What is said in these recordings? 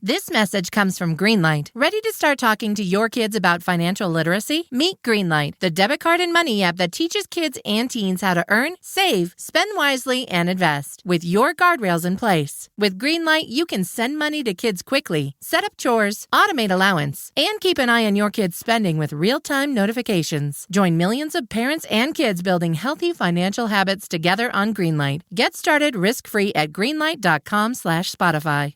This message comes from Greenlight. Ready to start talking to your kids about financial literacy? Meet Greenlight, the debit card and money app that teaches kids and teens how to earn, save, spend wisely, and invest with your guardrails in place. With Greenlight, you can send money to kids quickly, set up chores, automate allowance, and keep an eye on your kids' spending with real-time notifications. Join millions of parents and kids building healthy financial habits together on Greenlight. Get started risk-free at greenlight.com/Spotify.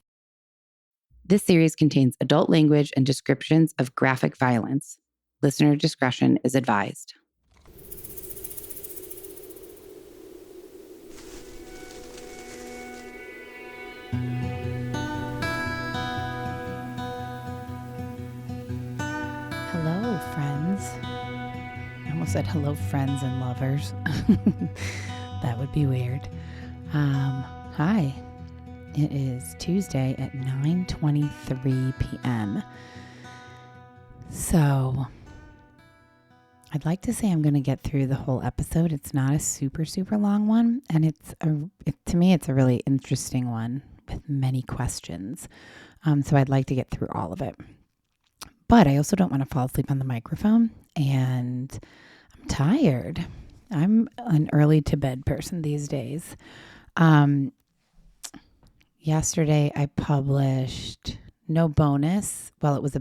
This series contains adult language and descriptions of graphic violence. Listener discretion is advised. Hello, friends. I almost said hello, friends and lovers. That would be weird. Hi. It is Tuesday at 9:23 p.m. So I'd like to say I'm going to get through the whole episode. It's not a super, super long one. And to me, it's a really interesting one with many questions. So I'd like to get through all of it. But I also don't want to fall asleep on the microphone. And I'm tired. I'm an early to bed person these days. Yesterday I published no bonus. Well, it was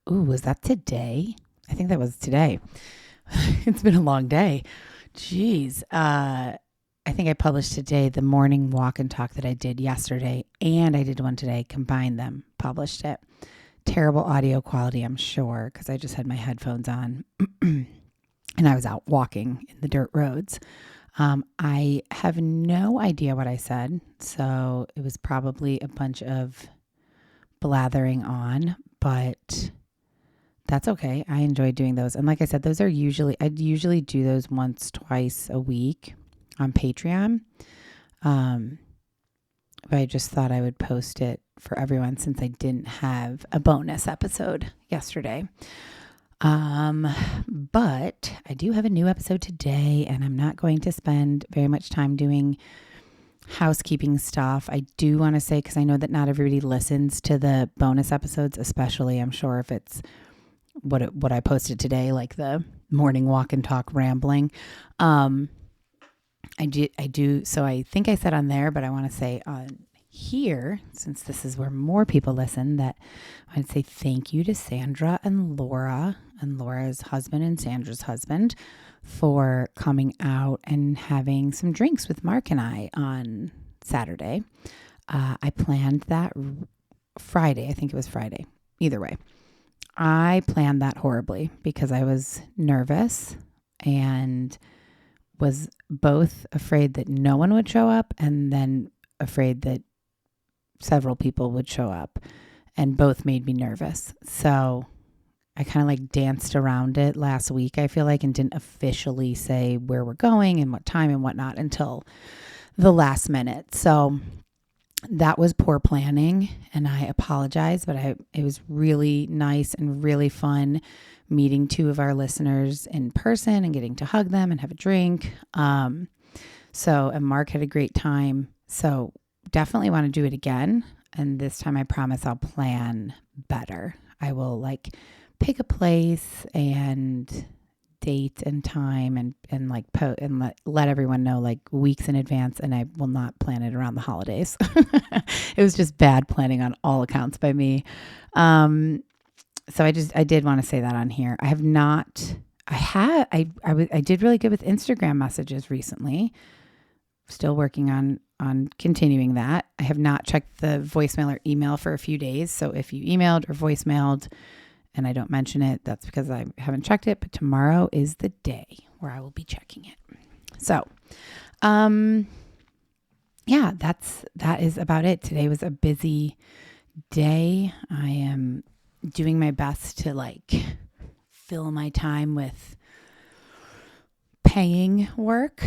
was that today? I think that was today. It's been a long day. Jeez. I think I published today the morning walk and talk that I did yesterday, and I did one today, combined them, published it. Terrible audio quality, I'm sure, because I just had my headphones on and I was out walking in the dirt roads. I have no idea what I said, so it was probably a bunch of blathering on, but that's okay. I enjoy doing those. And like I said, I usually do those once, twice a week on Patreon. But I just thought I would post it for everyone since I didn't have a bonus episode yesterday. But I do have a new episode today, and I'm not going to spend very much time doing housekeeping stuff. I do want to say, because I know that not everybody listens to the bonus episodes, especially I'm sure if it's what I posted today, like the morning walk and talk rambling. I do. So I think I said on there, but I want to say on here, since this is where more people listen, that I'd say thank you to Sandra and Laura's husband and Sandra's husband for coming out and having some drinks with Mark and I on Saturday. I planned that Friday. I think it was Friday. Either way, I planned that horribly because I was nervous and was both afraid that no one would show up and then afraid that several people would show up, and both made me nervous. So I kind of like danced around it last week, I feel like, and didn't officially say where we're going and what time and whatnot until the last minute. So that was poor planning, and I apologize, but it was really nice and really fun meeting two of our listeners in person and getting to hug them and have a drink. And Mark had a great time. So definitely want to do it again. And this time I promise I'll plan better. I will pick a place and date and time and let everyone know weeks in advance. And I will not plan it around the holidays. It was just bad planning on all accounts by me. So I did want to say that on here. I did really good with Instagram messages recently. Still working on continuing that. I have not checked the voicemail or email for a few days. So if you emailed or voicemailed and I don't mention it, that's because I haven't checked it. But tomorrow is the day where I will be checking it. So, that is about it. Today was a busy day. I am doing my best to fill my time with paying work.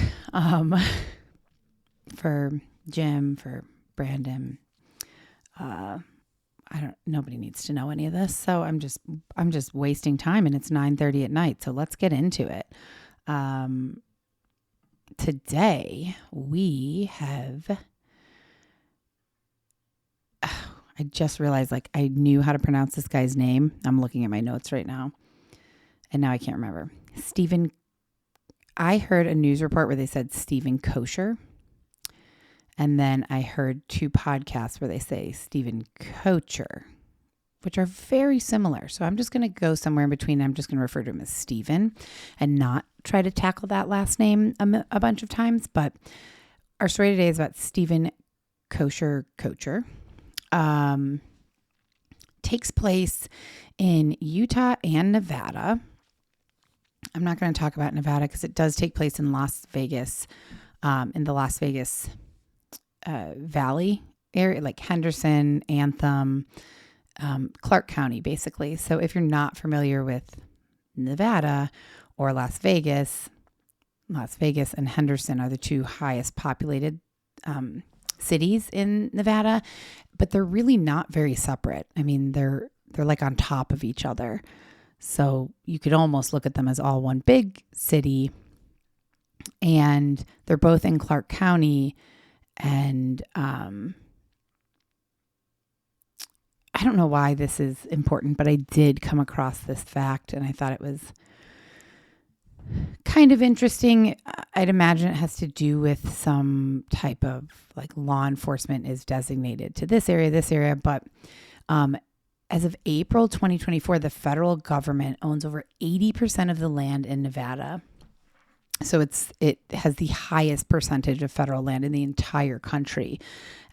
For Jim, for Brandon. Nobody needs to know any of this. So I'm just wasting time, and it's 9:30 at night. So let's get into it. Today we have, I just realized I knew how to pronounce this guy's name. I'm looking at my notes right now. And now I can't remember. I heard a news report where they said Steven Koecher. And then I heard 2 podcasts where they say Steven Koecher, which are very similar. So I'm just going to go somewhere in between. I'm just going to refer to him as Steven and not try to tackle that last name a bunch of times. But our story today is about Steven Koecher. Takes place in Utah and Nevada. I'm not going to talk about Nevada because it does take place in Las Vegas, in the Las Vegas Valley area, like Henderson, Anthem, Clark County, basically. So if you're not familiar with Nevada or Las Vegas and Henderson are the 2 highest populated cities in Nevada, but they're really not very separate. I mean, they're like on top of each other. So you could almost look at them as all one big city, and they're both in Clark County. And I don't know why this is important, but I did come across this fact and I thought it was kind of interesting. I'd imagine it has to do with some type of law enforcement is designated to this area. But as of April 2024, the federal government owns over 80% of the land in Nevada. So it has the highest percentage of federal land in the entire country.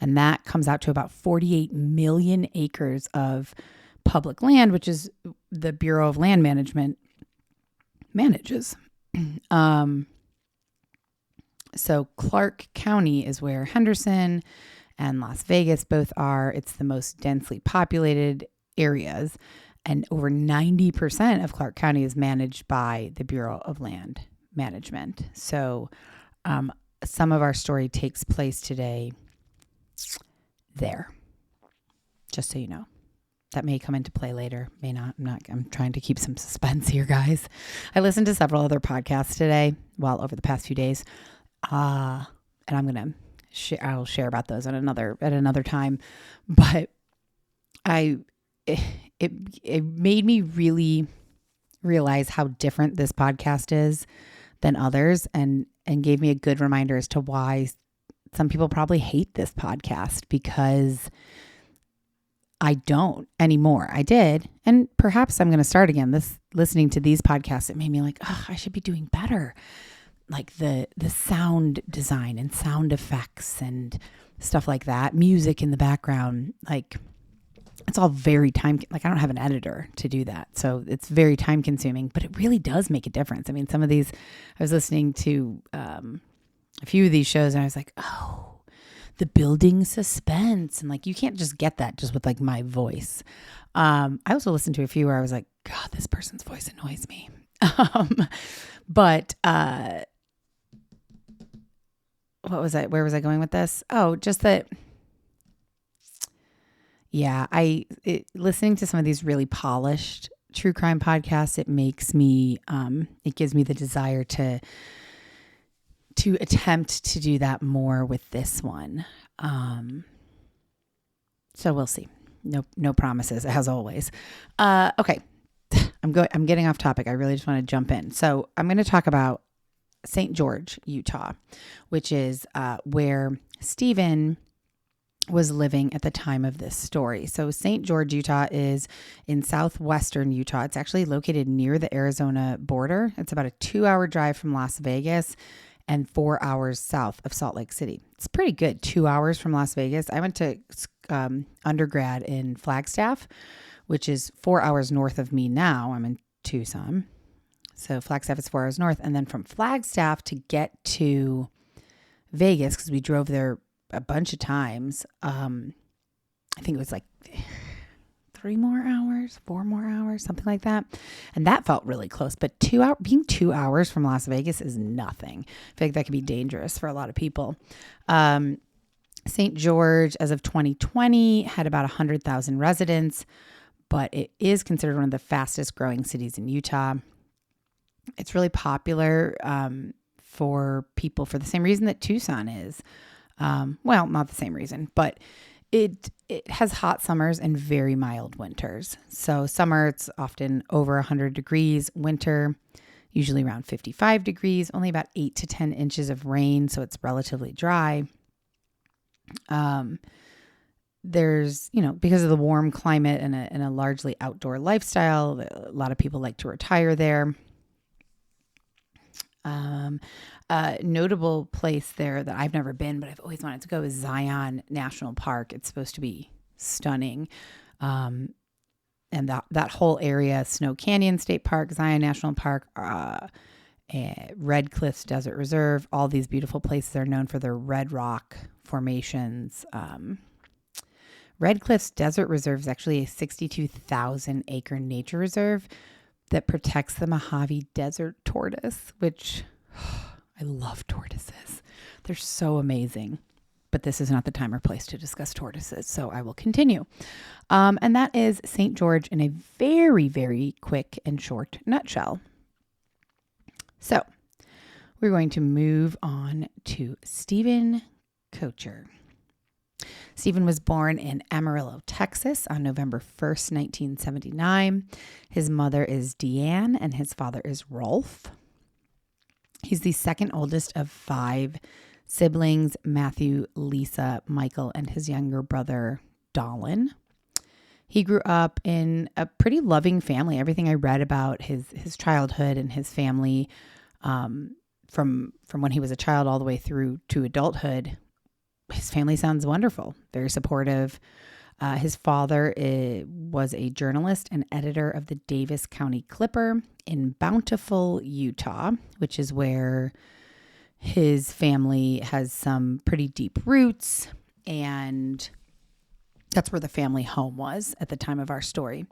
And that comes out to about 48 million acres of public land, which is the Bureau of Land Management manages. So Clark County is where Henderson and Las Vegas both are. It's the most densely populated areas. And over 90% of Clark County is managed by the Bureau of Land Management. So some of our story takes place today there, just so you know. That may come into play later, may not. I'm trying to keep some suspense here, guys. I listened to several other podcasts today, over the past few days, and I'll share about those at another time. But it made me really realize how different this podcast is than others, and gave me a good reminder as to why some people probably hate this podcast, because I don't anymore. I did. And perhaps I'm going to start again. Listening to these podcasts, it made me I should be doing better. Like the sound design and sound effects and stuff like that. Music in the background. It's all very I don't have an editor to do that. So it's very time consuming, but it really does make a difference. I mean, some of these, I was listening to a few of these shows and I was like, oh, the building suspense. And you can't just get that just with my voice. I also listened to a few where I was like, God, this person's voice annoys me. But where was I going with this? Oh, just that. Yeah, listening to some of these really polished true crime podcasts, it makes me, it gives me the desire to attempt to do that more with this one. So we'll see. No promises, as always. Okay, I'm getting off topic. I really just want to jump in. So I'm going to talk about St. George, Utah, which is where Steven was living at the time of this story. So St. George, Utah is in southwestern Utah. It's actually located near the Arizona border. It's about a 2-hour drive from Las Vegas and 4 hours south of Salt Lake City. It's pretty good, 2 hours from Las Vegas. I went to undergrad in Flagstaff, which is 4 hours north of me now. I'm in Tucson. So Flagstaff is 4 hours north. And then from Flagstaff to get to Vegas, because we drove there a bunch of times. I think it was 3 more hours, 4 more hours, something like that. And that felt really close. But being 2 hours from Las Vegas is nothing. I feel like that could be dangerous for a lot of people. St. George, as of 2020, had about 100,000 residents, but it is considered one of the fastest growing cities in Utah. It's really popular for people for the same reason that Tucson is. Well, not the same reason, but It has hot summers and very mild winters. So summer, it's often over 100 degrees. Winter, usually around 55 degrees, only about 8 to 10 inches of rain. So it's relatively dry. There's, because of the warm climate and a largely outdoor lifestyle, a lot of people like to retire there. A notable place there that I've never been, but I've always wanted to go is Zion National Park. It's supposed to be stunning. And that whole area, Snow Canyon State Park, Zion National Park, Red Cliffs Desert Reserve, all these beautiful places are known for their red rock formations. Red Cliffs Desert Reserve is actually a 62,000 acre nature reserve that protects the Mojave Desert tortoise, which I love tortoises. They're so amazing. But this is not the time or place to discuss tortoises, so I will continue. And that is St. George in a very, very quick and short nutshell. So we're going to move on to Steven Koecher. Steven was born in Amarillo, Texas on November 1st, 1979. His mother is Deanne and his father is Rolf. He's the second oldest of 5 siblings, Matthew, Lisa, Michael, and his younger brother, Dolan. He grew up in a pretty loving family. Everything I read about his childhood and his family from when he was a child all the way through to adulthood, his family sounds wonderful, very supportive. His father was a journalist and editor of the Davis County Clipper in Bountiful, Utah, which is where his family has some pretty deep roots, and that's where the family home was at the time of our story.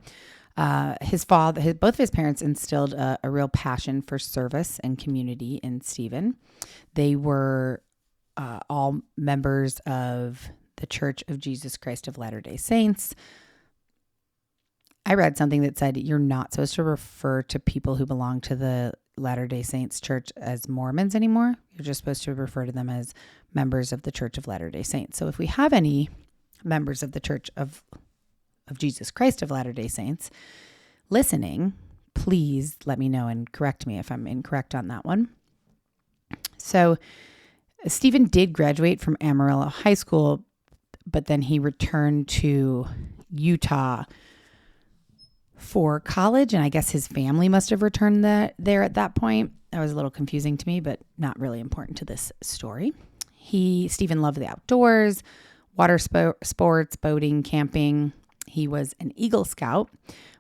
Both of his parents instilled a real passion for service and community in Steven. They were all members of the Church of Jesus Christ of Latter-day Saints. I read something that said you're not supposed to refer to people who belong to the Latter-day Saints Church as Mormons anymore. You're just supposed to refer to them as members of the Church of Latter-day Saints. So if we have any members of the Church of Jesus Christ of Latter-day Saints listening, please let me know and correct me if I'm incorrect on that one. So Steven did graduate from Amarillo High School, but then he returned to Utah for college, and I guess his family must have returned there at that point. That was a little confusing to me, but not really important to this story. Steven loved the outdoors, water sports, boating, camping. He was an Eagle Scout,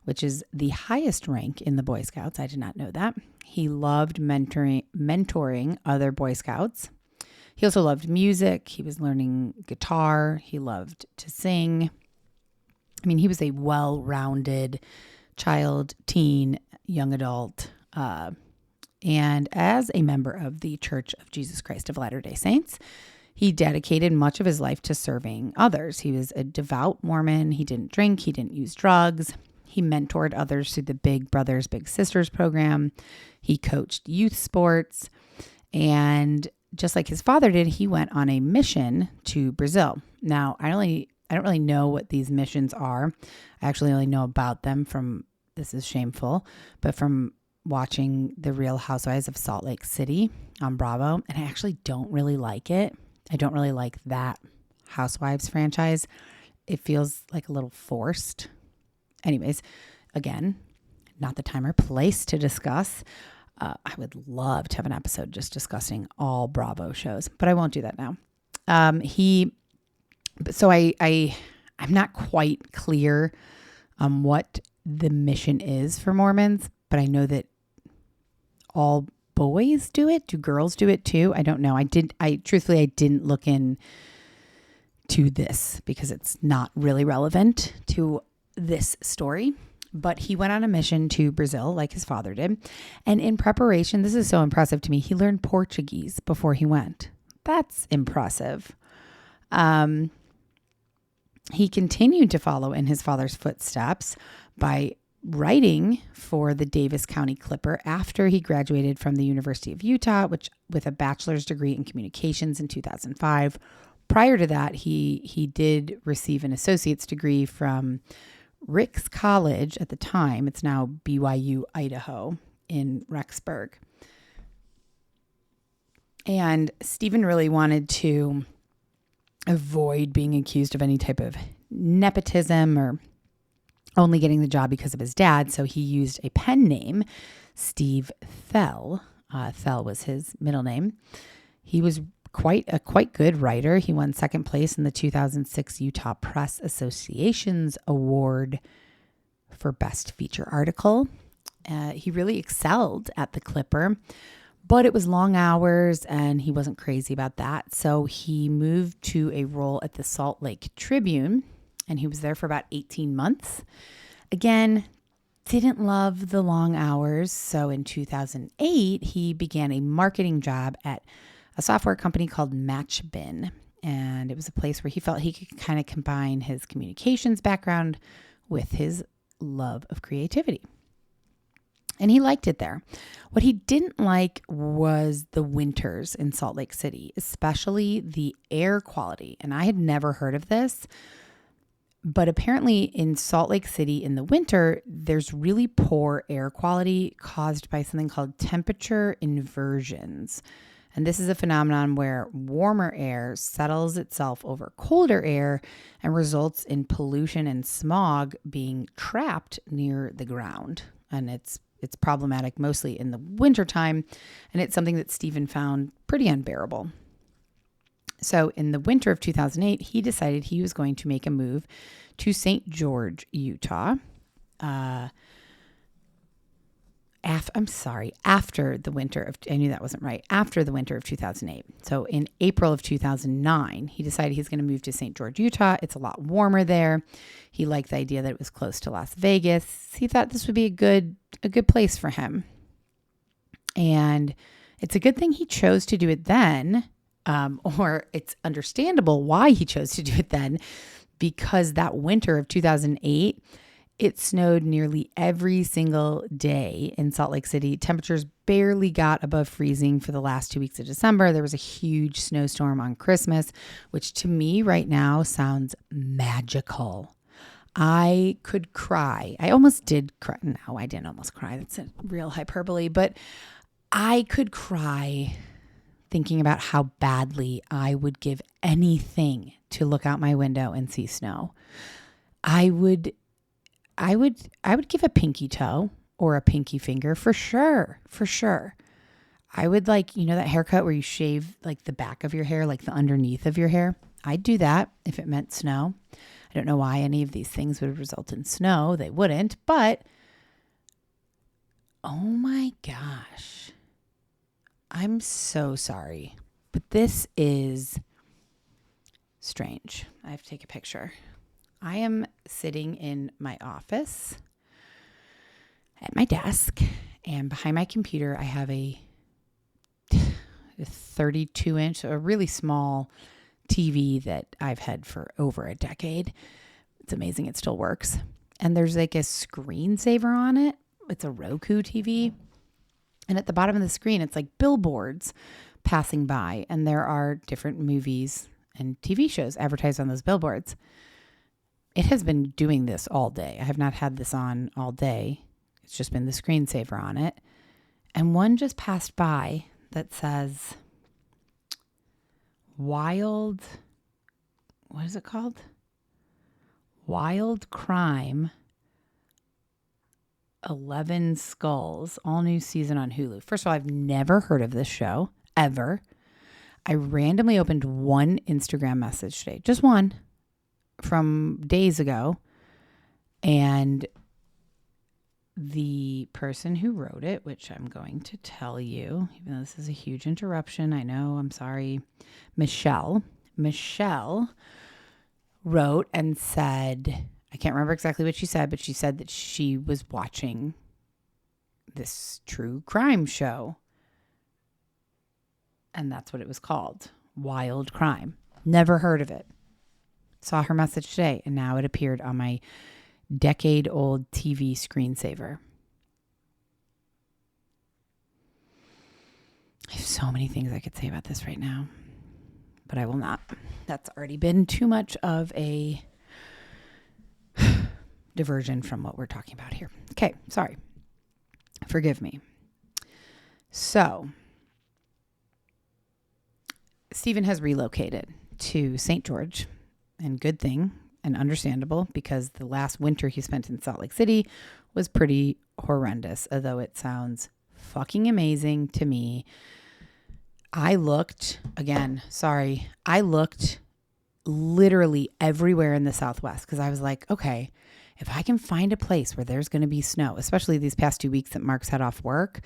which is the highest rank in the Boy Scouts. I did not know that. He loved mentoring other Boy Scouts. He also loved music. He was learning guitar. He loved to sing. I mean, he was a well-rounded child, teen, young adult, and as a member of the Church of Jesus Christ of Latter-day Saints, he dedicated much of his life to serving others. He was a devout Mormon. He didn't drink. He didn't use drugs. He mentored others through the Big Brothers, Big Sisters program. He coached youth sports, and just like his father did, he went on a mission to Brazil. Now, I don't really know what these missions are. I actually only know about them from, this is shameful, but from watching The Real Housewives of Salt Lake City on Bravo, and I actually don't really like it. I don't really like that Housewives franchise. It feels like a little forced. Anyways, again, not the time or place to discuss. I would love to have an episode just discussing all Bravo shows, but I won't do that now. I'm not quite clear on what the mission is for Mormons, but I know that all boys do it. Do girls do it too? I don't know. Truthfully, I didn't look into this because it's not really relevant to this story. But he went on a mission to Brazil like his father did. And in preparation, this is so impressive to me, he learned Portuguese before he went. That's impressive. He continued to follow in his father's footsteps by writing for the Davis County Clipper after he graduated from the University of Utah, with a bachelor's degree in communications in 2005. prior to that, he did receive an associate's degree from Ricks College at the time. It's now BYU, Idaho in Rexburg. And Steven really wanted to avoid being accused of any type of nepotism or only getting the job because of his dad. So he used a pen name, Steve Fell. Fell was his middle name. He was quite good writer. He won second place in the 2006 Utah Press Association's award for best feature article. He really excelled at the Clipper, but it was long hours and he wasn't crazy about that. So he moved to a role at the Salt Lake Tribune, and he was there for about 18 months. Again, didn't love the long hours. So in 2008, he began a marketing job at a software company called Matchbin. And it was a place where he felt he could kind of combine his communications background with his love of creativity. And he liked it there. What he didn't like was the winters in Salt Lake City, especially the air quality. And I had never heard of this, but apparently in Salt Lake City in the winter, there's really poor air quality caused by something called temperature inversions. And this is a phenomenon where warmer air settles itself over colder air and results in pollution and smog being trapped near the ground. And it's problematic mostly in the wintertime, and it's something that Steven found pretty unbearable. So in the winter of 2008, he decided he was going to make a move to St. George, Utah. After the winter of, I knew that wasn't right, after the winter of 2008. So in April of 2009, he decided he's going to move to St. George, Utah. It's a lot warmer there. He liked the idea that it was close to Las Vegas. He thought this would be a good place for him. And it's a good thing he chose to do it then, or it's understandable why he chose to do it then, because that winter of 2008, it snowed nearly every single day in Salt Lake City. Temperatures barely got above freezing for the last 2 weeks of December. There was a huge snowstorm on Christmas, which to me right now sounds magical. I could cry. I almost did cry. No, I didn't almost cry. That's a real hyperbole. But I could cry thinking about how badly I would give anything to look out my window and see snow. I would give a pinky toe or a pinky finger for sure. I would that haircut where you shave like the back of your hair, like the underneath of your hair. I'd do that if it meant snow. I don't know why any of these things would result in snow. They wouldn't, but oh my gosh. I'm so sorry, but this is strange. I have to take a picture. I am sitting in my office at my desk, and behind my computer, I have a 32-inch, a really small TV that I've had for over a decade. It's amazing. It still works. And there's like a screensaver on it. It's a Roku TV. And at the bottom of the screen, it's like billboards passing by. And there are different movies and TV shows advertised on those billboards. It has been doing this all day. I have not had this on all day. It's just been the screensaver on it. And one just passed by that says what is it called? Wild Crime, 11 Skulls, all new season on Hulu. First of all, I've never heard of this show, ever. I randomly opened one Instagram message today, just one, from days ago. And the person who wrote it, which I'm going to tell you, even though this is a huge interruption, I know, I'm sorry, Michelle wrote and said, I can't remember exactly what she said, but she said that she was watching this true crime show. And that's what it was called, Wild Crime. Never heard of it. Saw her message today, and now it appeared on my decade-old TV screensaver. I have so many things I could say about this right now. but I will not. That's already been too much of a diversion from what we're talking about here. Okay, sorry. Forgive me. So, Steven has relocated to St. George, and good thing and understandable because the last winter he spent in Salt Lake City was pretty horrendous, although it sounds fucking amazing to me. I looked literally everywhere in the Southwest because I was like, okay, if I can find a place where there's going to be snow, especially these past 2 weeks that Mark's had off work,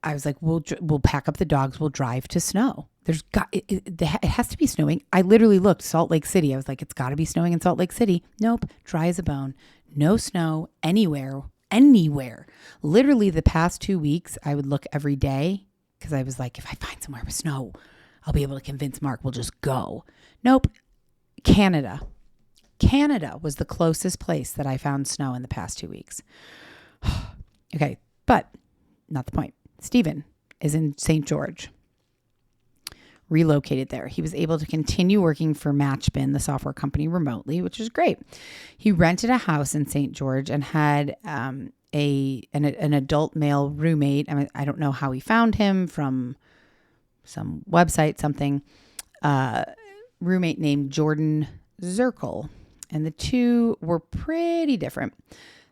I was like, we'll pack up the dogs, we'll drive to snow. It has to be snowing. I literally looked Salt Lake City. I was like, it's got to be snowing in Salt Lake City. Nope, dry as a bone. No snow anywhere. Literally the past 2 weeks, I would look every day because I was like, if I find somewhere with snow, I'll be able to convince Mark we'll just go. Nope. Canada was the closest place that I found snow in the past 2 weeks. Okay, but not the point. Steven is in St. George, relocated there. He was able to continue working for Matchbin, the software company, remotely, which is great. He rented a house in St. George and had an adult male roommate. I mean, I don't know how he found him, from some website, something. Roommate named Jordan Zirkle. And the two were pretty different.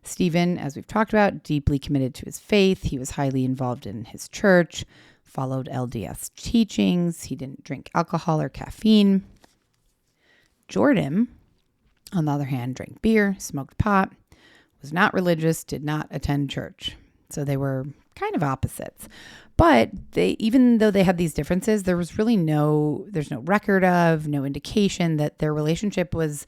Steven, as we've talked about, deeply committed to his faith. He was highly involved in his church, followed LDS teachings. He didn't drink alcohol or caffeine. Jordan, on the other hand, drank beer, smoked pot, was not religious, did not attend church. So they were kind of opposites. But even though they had these differences, there's no record of, no indication that their relationship was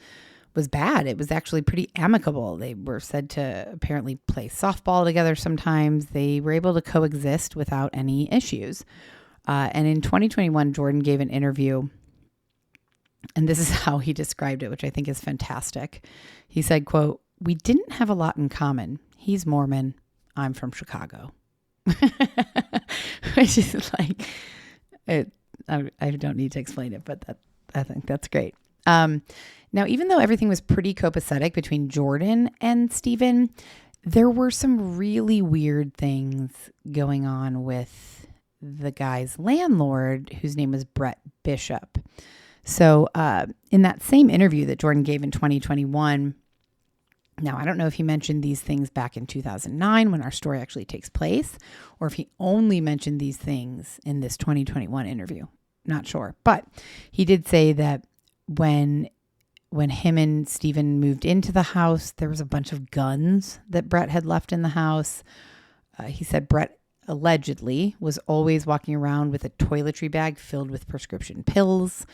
bad. It was actually pretty amicable. They were said to apparently play softball together sometimes. They were able to coexist without any issues. And in 2021, Jordan gave an interview, and this is how he described it, which I think is fantastic. He said, quote, "We didn't have a lot in common. He's Mormon. I'm from Chicago." Which is like, I don't need to explain it, but I think that's great. Now, even though everything was pretty copacetic between Jordan and Steven, there were some really weird things going on with the guy's landlord, whose name was Brett Bishop. So in that same interview that Jordan gave in 2021, now I don't know if he mentioned these things back in 2009 when our story actually takes place, or if he only mentioned these things in this 2021 interview. Not sure. But he did say that when him and Steven moved into the house, there was a bunch of guns that Brett had left in the house. He said Brett allegedly was always walking around with a toiletry bag filled with prescription pills,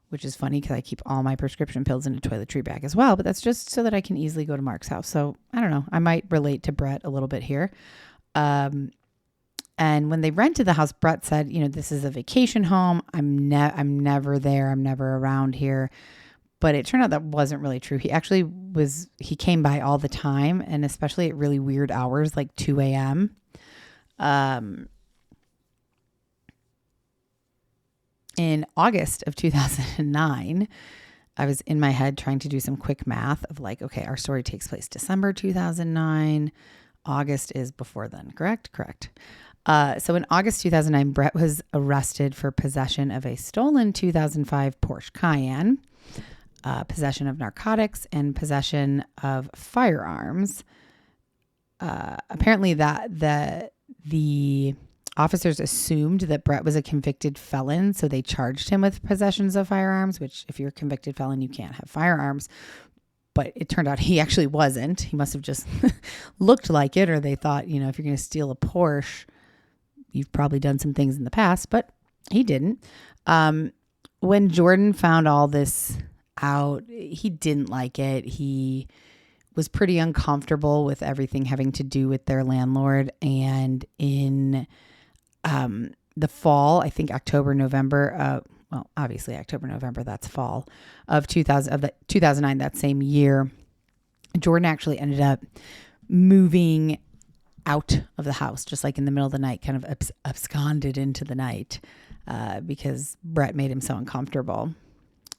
which is funny because I keep all my prescription pills in a toiletry bag as well, but that's just so that I can easily go to Mark's house. So I don't know. I might relate to Brett a little bit here. And when they rented the house, Brett said, this is a vacation home. I'm never there. I'm never around here. But it turned out that wasn't really true. He came by all the time, and especially at really weird hours, like 2 a.m. In August of 2009, I was in my head trying to do some quick math of like, okay, our story takes place December 2009. August is before then, correct? Correct. So in August 2009, Brett was arrested for possession of a stolen 2005 Porsche Cayenne, possession of narcotics, and possession of firearms. Apparently the officers assumed that Brett was a convicted felon, so they charged him with possessions of firearms, which if you're a convicted felon, you can't have firearms. But it turned out he actually wasn't. He must have just looked like it, or they thought, if you're going to steal a Porsche, you've probably done some things in the past, but he didn't. When Jordan found all this out, he didn't like it. He was pretty uncomfortable with everything having to do with their landlord. And in the fall, I think October, November, obviously October, November, that's fall of 2009, that same year, Jordan actually ended up moving out of the house, just like in the middle of the night, kind of absconded into the night. because Brett made him so uncomfortable.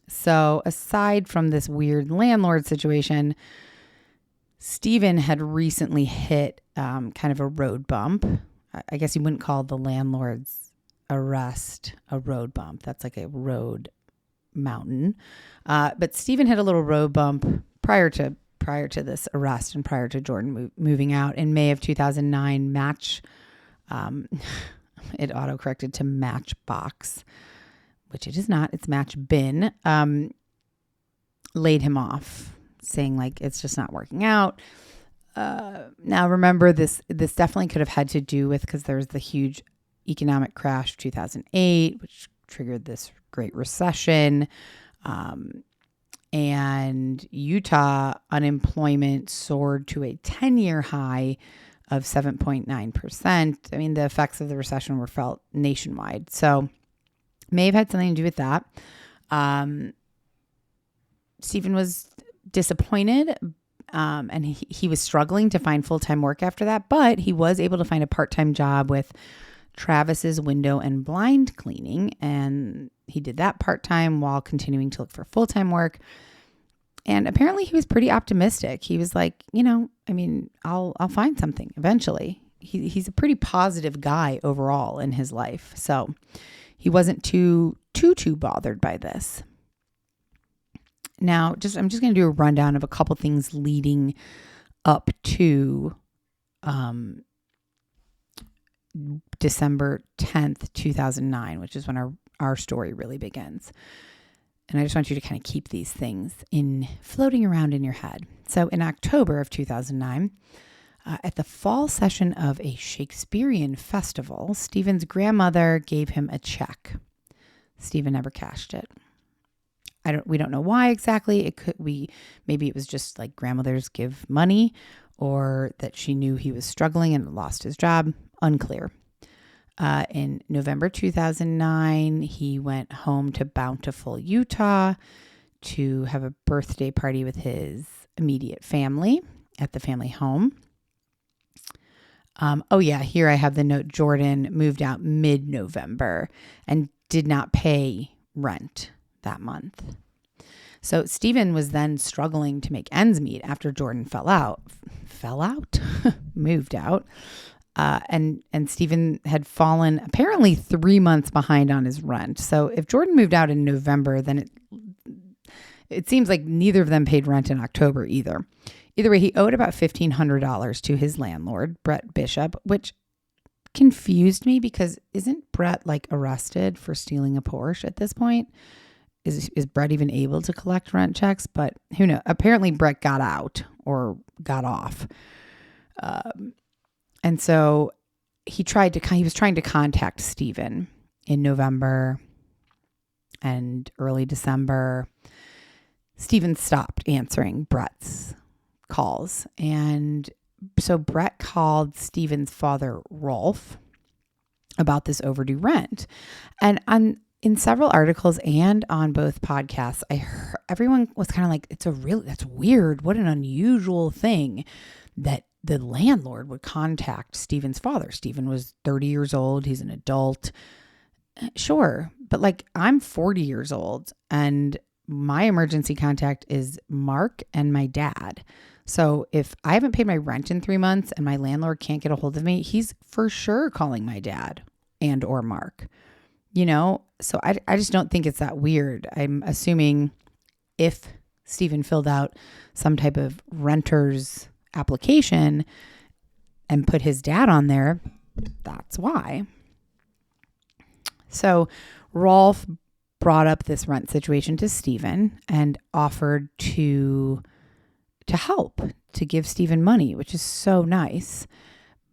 So aside from this weird landlord situation, Steven had recently hit kind of a road bump. I guess you wouldn't call the landlord's arrest a road bump. That's like a road mountain. But Steven hit a little road bump prior to this arrest and prior to Jordan moving out in May of 2009. It auto-corrected to Matchbox, which it is not. It's Match Bin. Laid him off, saying like it's just not working out. Now remember, this definitely could have had to do with, because there was the huge economic crash of 2008, which triggered this Great Recession. And Utah unemployment soared to a 10-year high of 7.9%. I mean, the effects of the recession were felt nationwide. So may have had something to do with that. Stephen was disappointed, and he was struggling to find full-time work after that, but he was able to find a part-time job with Travis's window and blind cleaning, and he did that part-time while continuing to look for full-time work. And apparently he was pretty optimistic. He was like, I'll find something eventually. He's a pretty positive guy overall in his life. So he wasn't too bothered by this. Now, I'm just going to do a rundown of a couple things leading up to December 10th, 2009, which is when our story really begins. And I just want you to kind of keep these things floating around in your head. So in October of 2009, at the fall session of a Shakespearean festival, Stephen's grandmother gave him a check. Stephen never cashed it. We don't know why exactly. Maybe it was just like grandmothers give money, or that she knew he was struggling and lost his job. Unclear. In November 2009, he went home to Bountiful, Utah to have a birthday party with his immediate family at the family home. Here I have the note. Jordan moved out mid-November and did not pay rent that month. So Stephen was then struggling to make ends meet after Jordan moved out. And Stephen had fallen apparently 3 months behind on his rent. So if Jordan moved out in November, then it seems like neither of them paid rent in October either. Either way, he owed about $1,500 to his landlord, Brett Bishop, which confused me because isn't Brett like arrested for stealing a Porsche at this point? Is Brett even able to collect rent checks? But who knows? Apparently Brett got out or got off. And so he was trying to contact Stephen in November and early December. Stephen stopped answering Brett's calls. And so Brett called Stephen's father, Rolf, about this overdue rent. And in several articles and on both podcasts, everyone was kind of like, that's weird. What an unusual thing that the landlord would contact Stephen's father. Stephen was 30 years old. He's an adult. Sure. But like, I'm 40 years old and my emergency contact is Mark and my dad. So if I haven't paid my rent in 3 months and my landlord can't get a hold of me, he's for sure calling my dad and or Mark, So I just don't think it's that weird. I'm assuming if Stephen filled out some type of renter's application and put his dad on there, that's why. So Rolf brought up this rent situation to Stephen and offered to help, to give Stephen money, which is so nice.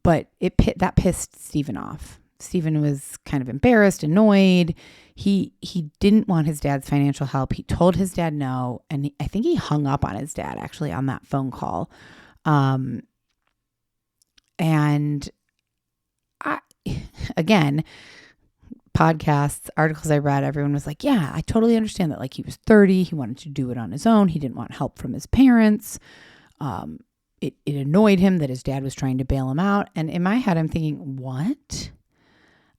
But that pissed Stephen off. Stephen was kind of embarrassed, annoyed. He didn't want his dad's financial help. He told his dad no, and I think he hung up on his dad actually on that phone call. And again, podcasts, articles I read, everyone was like, yeah, I totally understand that. Like, he was 30. He wanted to do it on his own. He didn't want help from his parents. It annoyed him that his dad was trying to bail him out. And in my head, I'm thinking, what?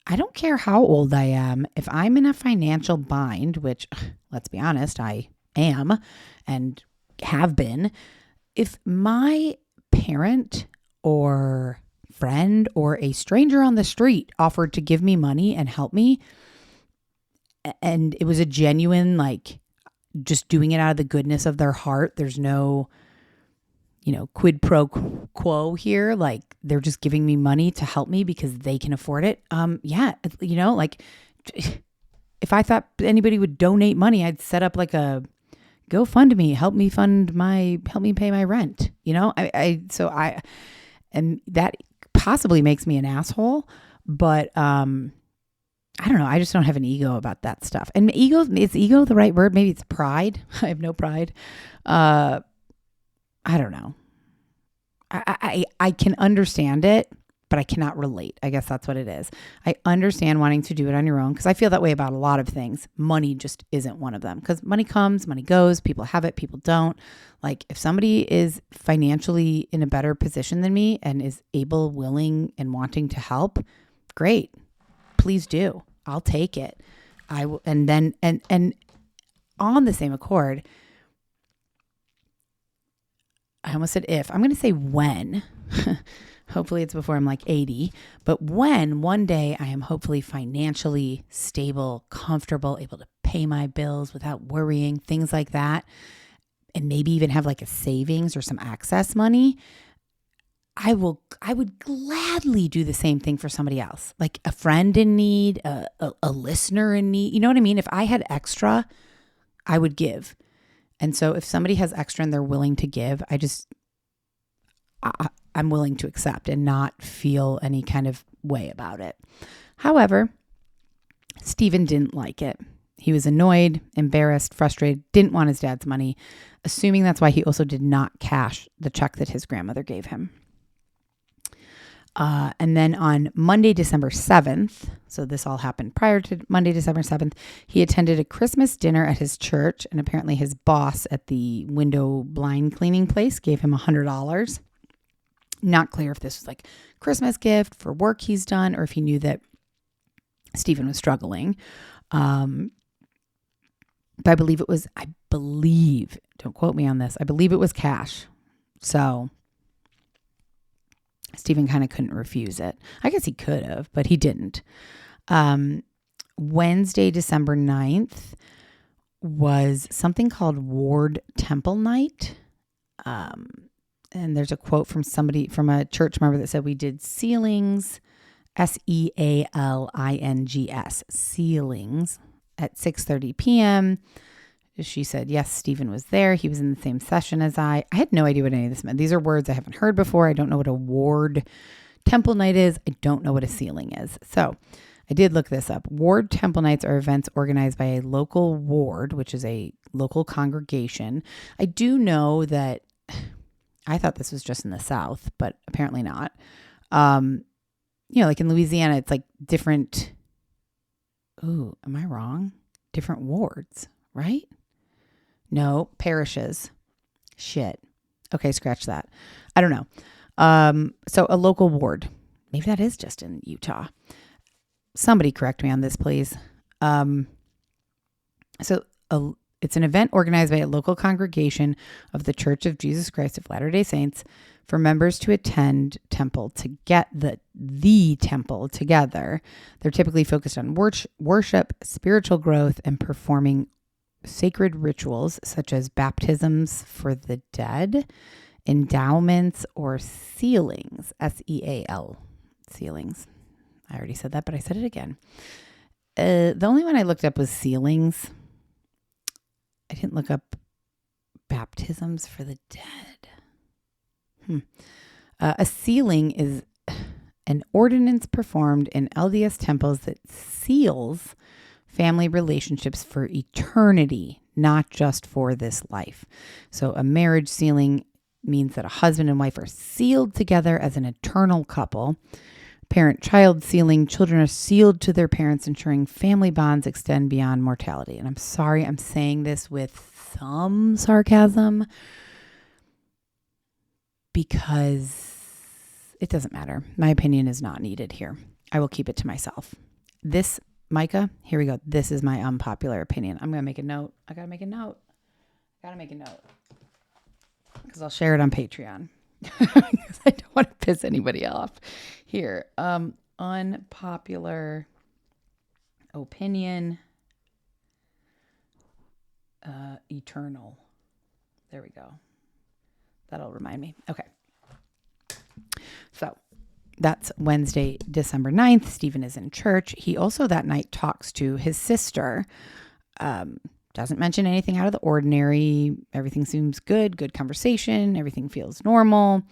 I don't care how old I am. If I'm in a financial bind, which let's be honest, I am and have been, if my parent or friend or a stranger on the street offered to give me money and help me, and it was a genuine, like, just doing it out of the goodness of their heart, there's no, quid pro quo here. Like, they're just giving me money to help me because they can afford it. Yeah, like, if I thought anybody would donate money, I'd set up like a GoFundMe, help me pay my rent. And that possibly makes me an asshole, but I don't know. I just don't have an ego about that stuff. And is ego the right word? Maybe it's pride. I have no pride. I don't know. I can understand it, but I cannot relate. I guess that's what it is. I understand wanting to do it on your own because I feel that way about a lot of things. Money just isn't one of them because money comes, money goes. People have it, people don't. Like, if somebody is financially in a better position than me and is able, willing, and wanting to help, great. Please do. I'll take it. I will. And then, and on the same accord, I almost said if. I'm going to say when. Hopefully it's before I'm like 80. But when one day I am hopefully financially stable, comfortable, able to pay my bills without worrying, things like that, and maybe even have like a savings or some access money, I would gladly do the same thing for somebody else. Like a friend in need, a listener in need. You know what I mean? If I had extra, I would give. And so if somebody has extra and they're willing to give, I'm willing to accept and not feel any kind of way about it. However, Steven didn't like it. He was annoyed, embarrassed, frustrated, didn't want his dad's money, assuming that's why he also did not cash the check that his grandmother gave him. And then on Monday, December 7th, so this all happened prior to Monday, December 7th, he attended a Christmas dinner at his church, and apparently his boss at the window blind cleaning place gave him $100. Not clear if this was like Christmas gift for work he's done or if he knew that Steven was struggling. But I believe, don't quote me on this, I believe it was cash. So Steven kind of couldn't refuse it. I guess he could have, but he didn't. Wednesday, December 9th was something called Ward Temple Night. And there's a quote from a church member that said we did sealings, SEALINGS, sealings at 6:30 p.m. She said, yes, Steven was there. He was in the same session as I. I had no idea what any of this meant. These are words I haven't heard before. I don't know what a ward temple night is. I don't know what a sealing is. So I did look this up. Ward temple nights are events organized by a local ward, which is a local congregation. I do know that I thought this was just in the South, but apparently not. Like in Louisiana, it's like different. Ooh, am I wrong? Different wards, right? No, parishes. Shit. Okay, scratch that. I don't know. So a local ward. Maybe that is just in Utah. Somebody correct me on this, please. It's an event organized by a local congregation of the Church of Jesus Christ of Latter-day Saints for members to attend temple to get the temple together. They're typically focused on worship, spiritual growth, and performing sacred rituals such as baptisms for the dead, endowments, or sealings, SEAL, sealings. I already said that, but I said it again. The only one I looked up was sealings. I didn't look up baptisms for the dead. A sealing is an ordinance performed in LDS temples that seals family relationships for eternity, not just for this life. So a marriage sealing means that a husband and wife are sealed together as an eternal couple. Parent-child sealing, children are sealed to their parents, ensuring family bonds extend beyond mortality. And I'm sorry, I'm saying this with some sarcasm because it doesn't matter. My opinion is not needed here. I will keep it to myself. this, Micah, here we go. This is my unpopular opinion. I'm going to make a note. I got to make a note. Because I'll share it on Patreon. Because I don't want to piss anybody off. Here. Unpopular opinion. Eternal. There we go. That'll remind me. Okay. So that's Wednesday, December 9th. Stephen is in church. He also that night talks to his sister. Doesn't mention anything out of the ordinary. Everything seems good. Good conversation. Everything feels normal.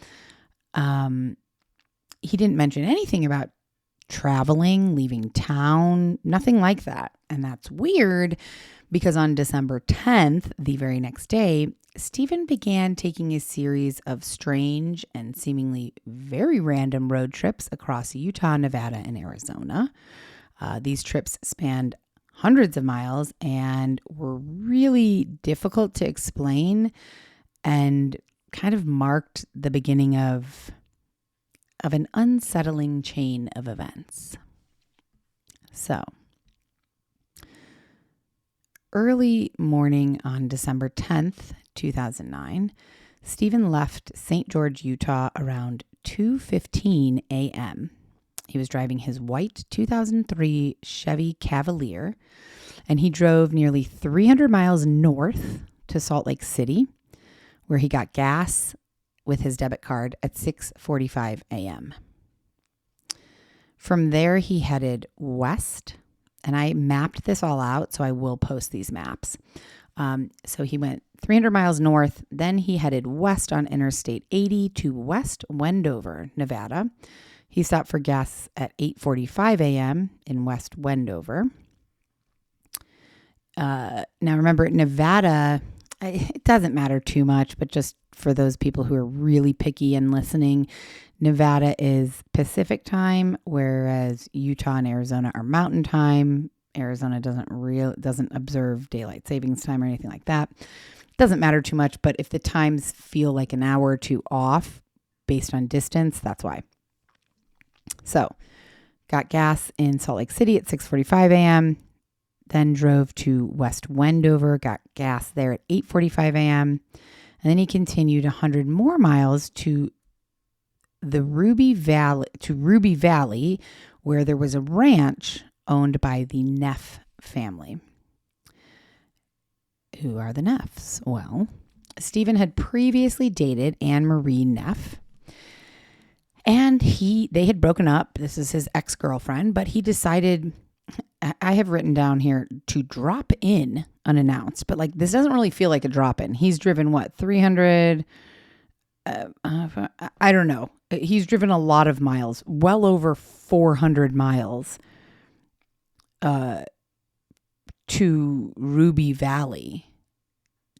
He didn't mention anything about traveling, leaving town, nothing like that. And that's weird because on December 10th, the very next day, Stephen began taking a series of strange and seemingly very random road trips across Utah, Nevada, and Arizona. These trips spanned hundreds of miles and were really difficult to explain and kind of marked the beginning of an unsettling chain of events. So, early morning on December 10th, 2009, Stephen left St. George, Utah around 2:15 a.m. He was driving his white 2003 Chevy Cavalier, and he drove nearly 300 miles north to Salt Lake City, where he got gas with his debit card at 6:45 a.m. From there, he headed west, and I mapped this all out, so I will post these maps. So he went 300 miles north, then he headed west on Interstate 80 to West Wendover, Nevada. He stopped for gas at 8:45 a.m. in West Wendover. Now remember, Nevada, it doesn't matter too much, but just for those people who are really picky and listening, Nevada is Pacific time, whereas Utah and Arizona are Mountain time. Arizona doesn't observe daylight savings time or anything like that. Doesn't matter too much, but if the times feel like an hour or two off based on distance, that's why. So, got gas in Salt Lake City at 6:45 a.m., then drove to West Wendover, got gas there at 8:45 a.m., and then he continued 100 more miles to Ruby Valley, where there was a ranch owned by the Neff family. Who are the Neffs? Well, Stephen had previously dated Anne Marie Neff, and they had broken up. This is his ex-girlfriend, but he decided, I have written down here, to drop in unannounced, but like this doesn't really feel like a drop in. He's driven 300, I don't know. He's driven a lot of miles, well over 400 miles to Ruby Valley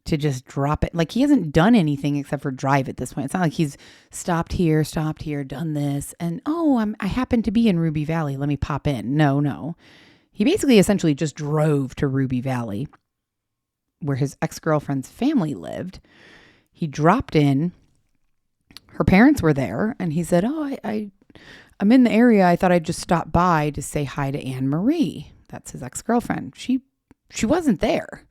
to just drop it. Like he hasn't done anything except for drive at this point. It's not like he's stopped here, done this, and I happen to be in Ruby Valley. Let me pop in. No. He basically essentially just drove to Ruby Valley, where his ex-girlfriend's family lived. He dropped in. Her parents were there, and he said, I'm in the area. I thought I'd just stop by to say hi to Anne Marie. That's his ex-girlfriend. She wasn't there.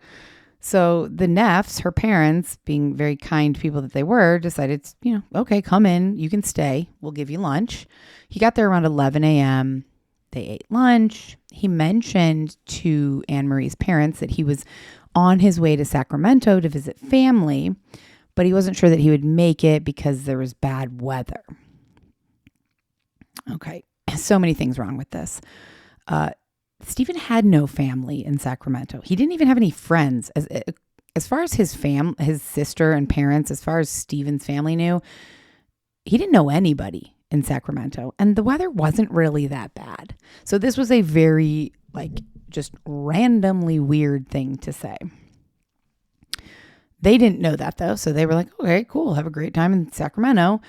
So the Neffs, her parents, being very kind people that they were, decided, okay, come in. You can stay. We'll give you lunch. He got there around 11 a.m. They ate lunch. He mentioned to Anne Marie's parents that he was on his way to Sacramento to visit family, but he wasn't sure that he would make it because there was bad weather. Okay, so many things wrong with this. Stephen had no family in Sacramento. He didn't even have any friends. As far as his sister and parents, as far as Stephen's family knew, he didn't know anybody in Sacramento. And the weather wasn't really that bad. So this was a very, just randomly weird thing to say. They didn't know that, though. So they were like, okay, cool. Have a great time in Sacramento.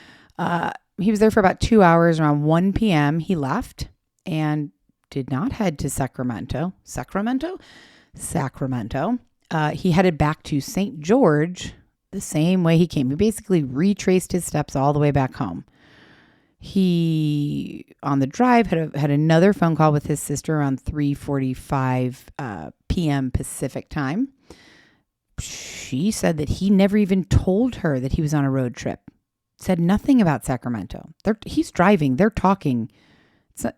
He was there for about 2 hours. Around 1 p.m., he left and did not head to Sacramento. He headed back to St. George the same way he came. He basically retraced his steps all the way back home. He, on the drive, had another phone call with his sister around 3:45 p.m. Pacific time. She said that he never even told her that he was on a road trip. Said nothing about Sacramento. He's driving. They're talking. So,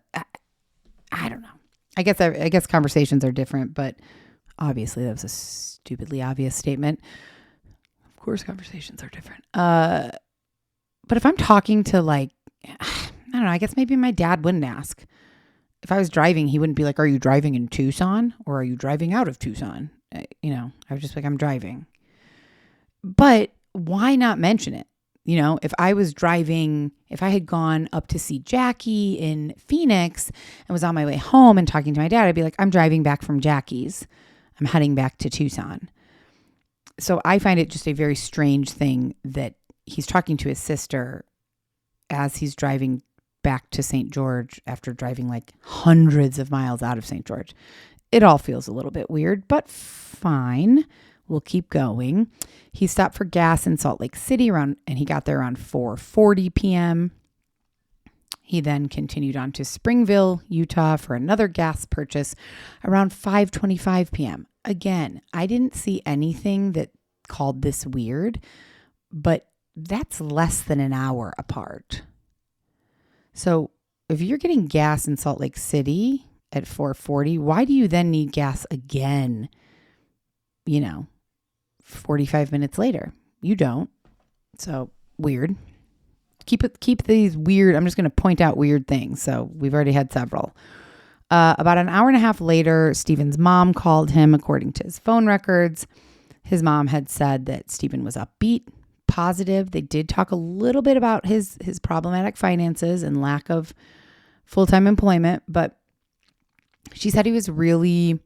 I don't know. I guess conversations are different, but obviously that was a stupidly obvious statement. Of course, conversations are different. But if I'm talking to I don't know, I guess maybe my dad wouldn't ask. If I was driving, he wouldn't be like, "Are you driving in Tucson or are you driving out of Tucson?" I would just be like, "I'm driving." But why not mention it? If I was driving, if I had gone up to see Jackie in Phoenix and was on my way home and talking to my dad, I'd be like, "I'm driving back from Jackie's. I'm heading back to Tucson." So I find it just a very strange thing that he's talking to his sister as he's driving back to St. George after driving hundreds of miles out of St. George. It all feels a little bit weird, but fine. We'll keep going. He stopped for gas in Salt Lake City and he got there around 4:40 p.m. He then continued on to Springville, Utah for another gas purchase around 5:25 p.m. Again, I didn't see anything that called this weird, but that's less than an hour apart. So if you're getting gas in Salt Lake City at 4:40, why do you then need gas again, 45 minutes later? You don't. So weird. Keep these weird. I'm just going to point out weird things. So we've already had several. About an hour and a half later, Steven's mom called him. According to his phone records, his mom had said that Steven was upbeat, positive. They did talk a little bit about his problematic finances and lack of full-time employment, but she said he had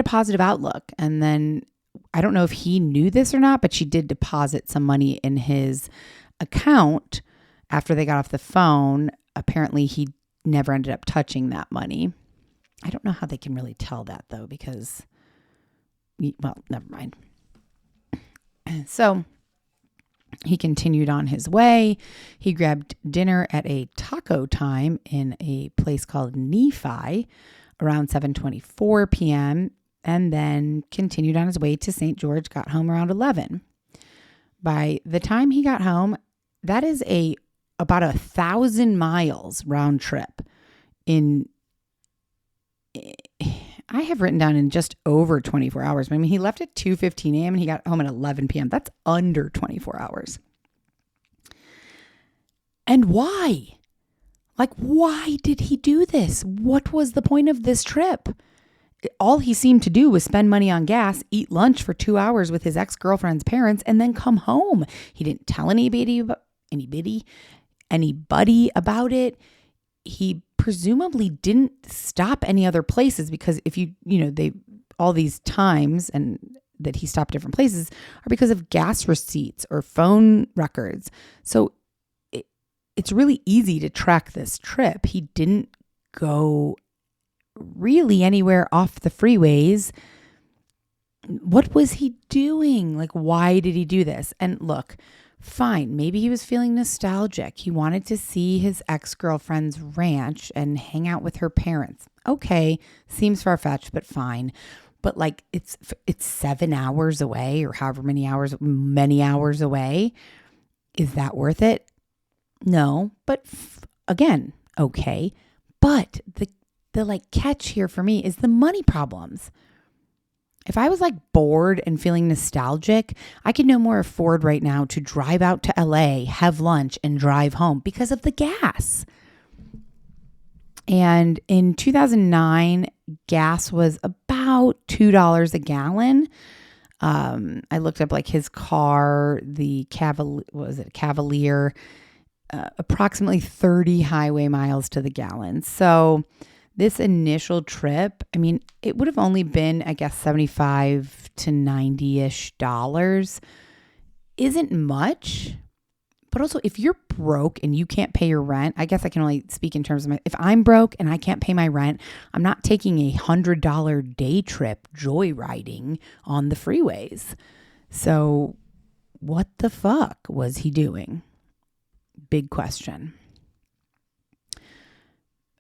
a positive outlook. And then I don't know if he knew this or not, but she did deposit some money in his account after they got off the phone. Apparently he never ended up touching that money. I don't know how they can really tell that though, because, well, never mind. So he continued on his way. He grabbed dinner at a taco time in a place called Nephi around 7:24 p.m. and then continued on his way to St. George, got home around 11. By the time he got home, that is about 1,000 miles round trip I have written down in just over 24 hours. I mean, he left at 2:15 a.m. and he got home at 11 p.m. That's under 24 hours. And why? Why did he do this? What was the point of this trip? All he seemed to do was spend money on gas, eat lunch for 2 hours with his ex-girlfriend's parents, and then come home. He didn't tell anybody about it. He presumably didn't stop any other places because if all these times and that he stopped different places are because of gas receipts or phone records. So it's really easy to track this trip. He didn't go really anywhere off the freeways. What was he doing? Why did he do this? And look, fine, maybe he was feeling nostalgic. He wanted to see his ex-girlfriend's ranch and hang out with her parents. Okay, seems far-fetched, but fine. But it's 7 hours away or however many hours away. Is that worth it? No, but again, okay. But the catch here for me is the money problems. If I was bored and feeling nostalgic, I could no more afford right now to drive out to LA, have lunch, and drive home because of the gas. And in 2009, gas was about $2 a gallon. I looked up his car, the Cavalier, approximately 30 highway miles to the gallon. So this initial trip, I mean, it would have only been, I guess, $75 to $90-ish. Isn't much. But also, if you're broke and you can't pay your rent, I guess I can only speak in terms of if I'm broke and I can't pay my rent, I'm not taking a $100 day trip joyriding on the freeways. So what the fuck was he doing? Big question.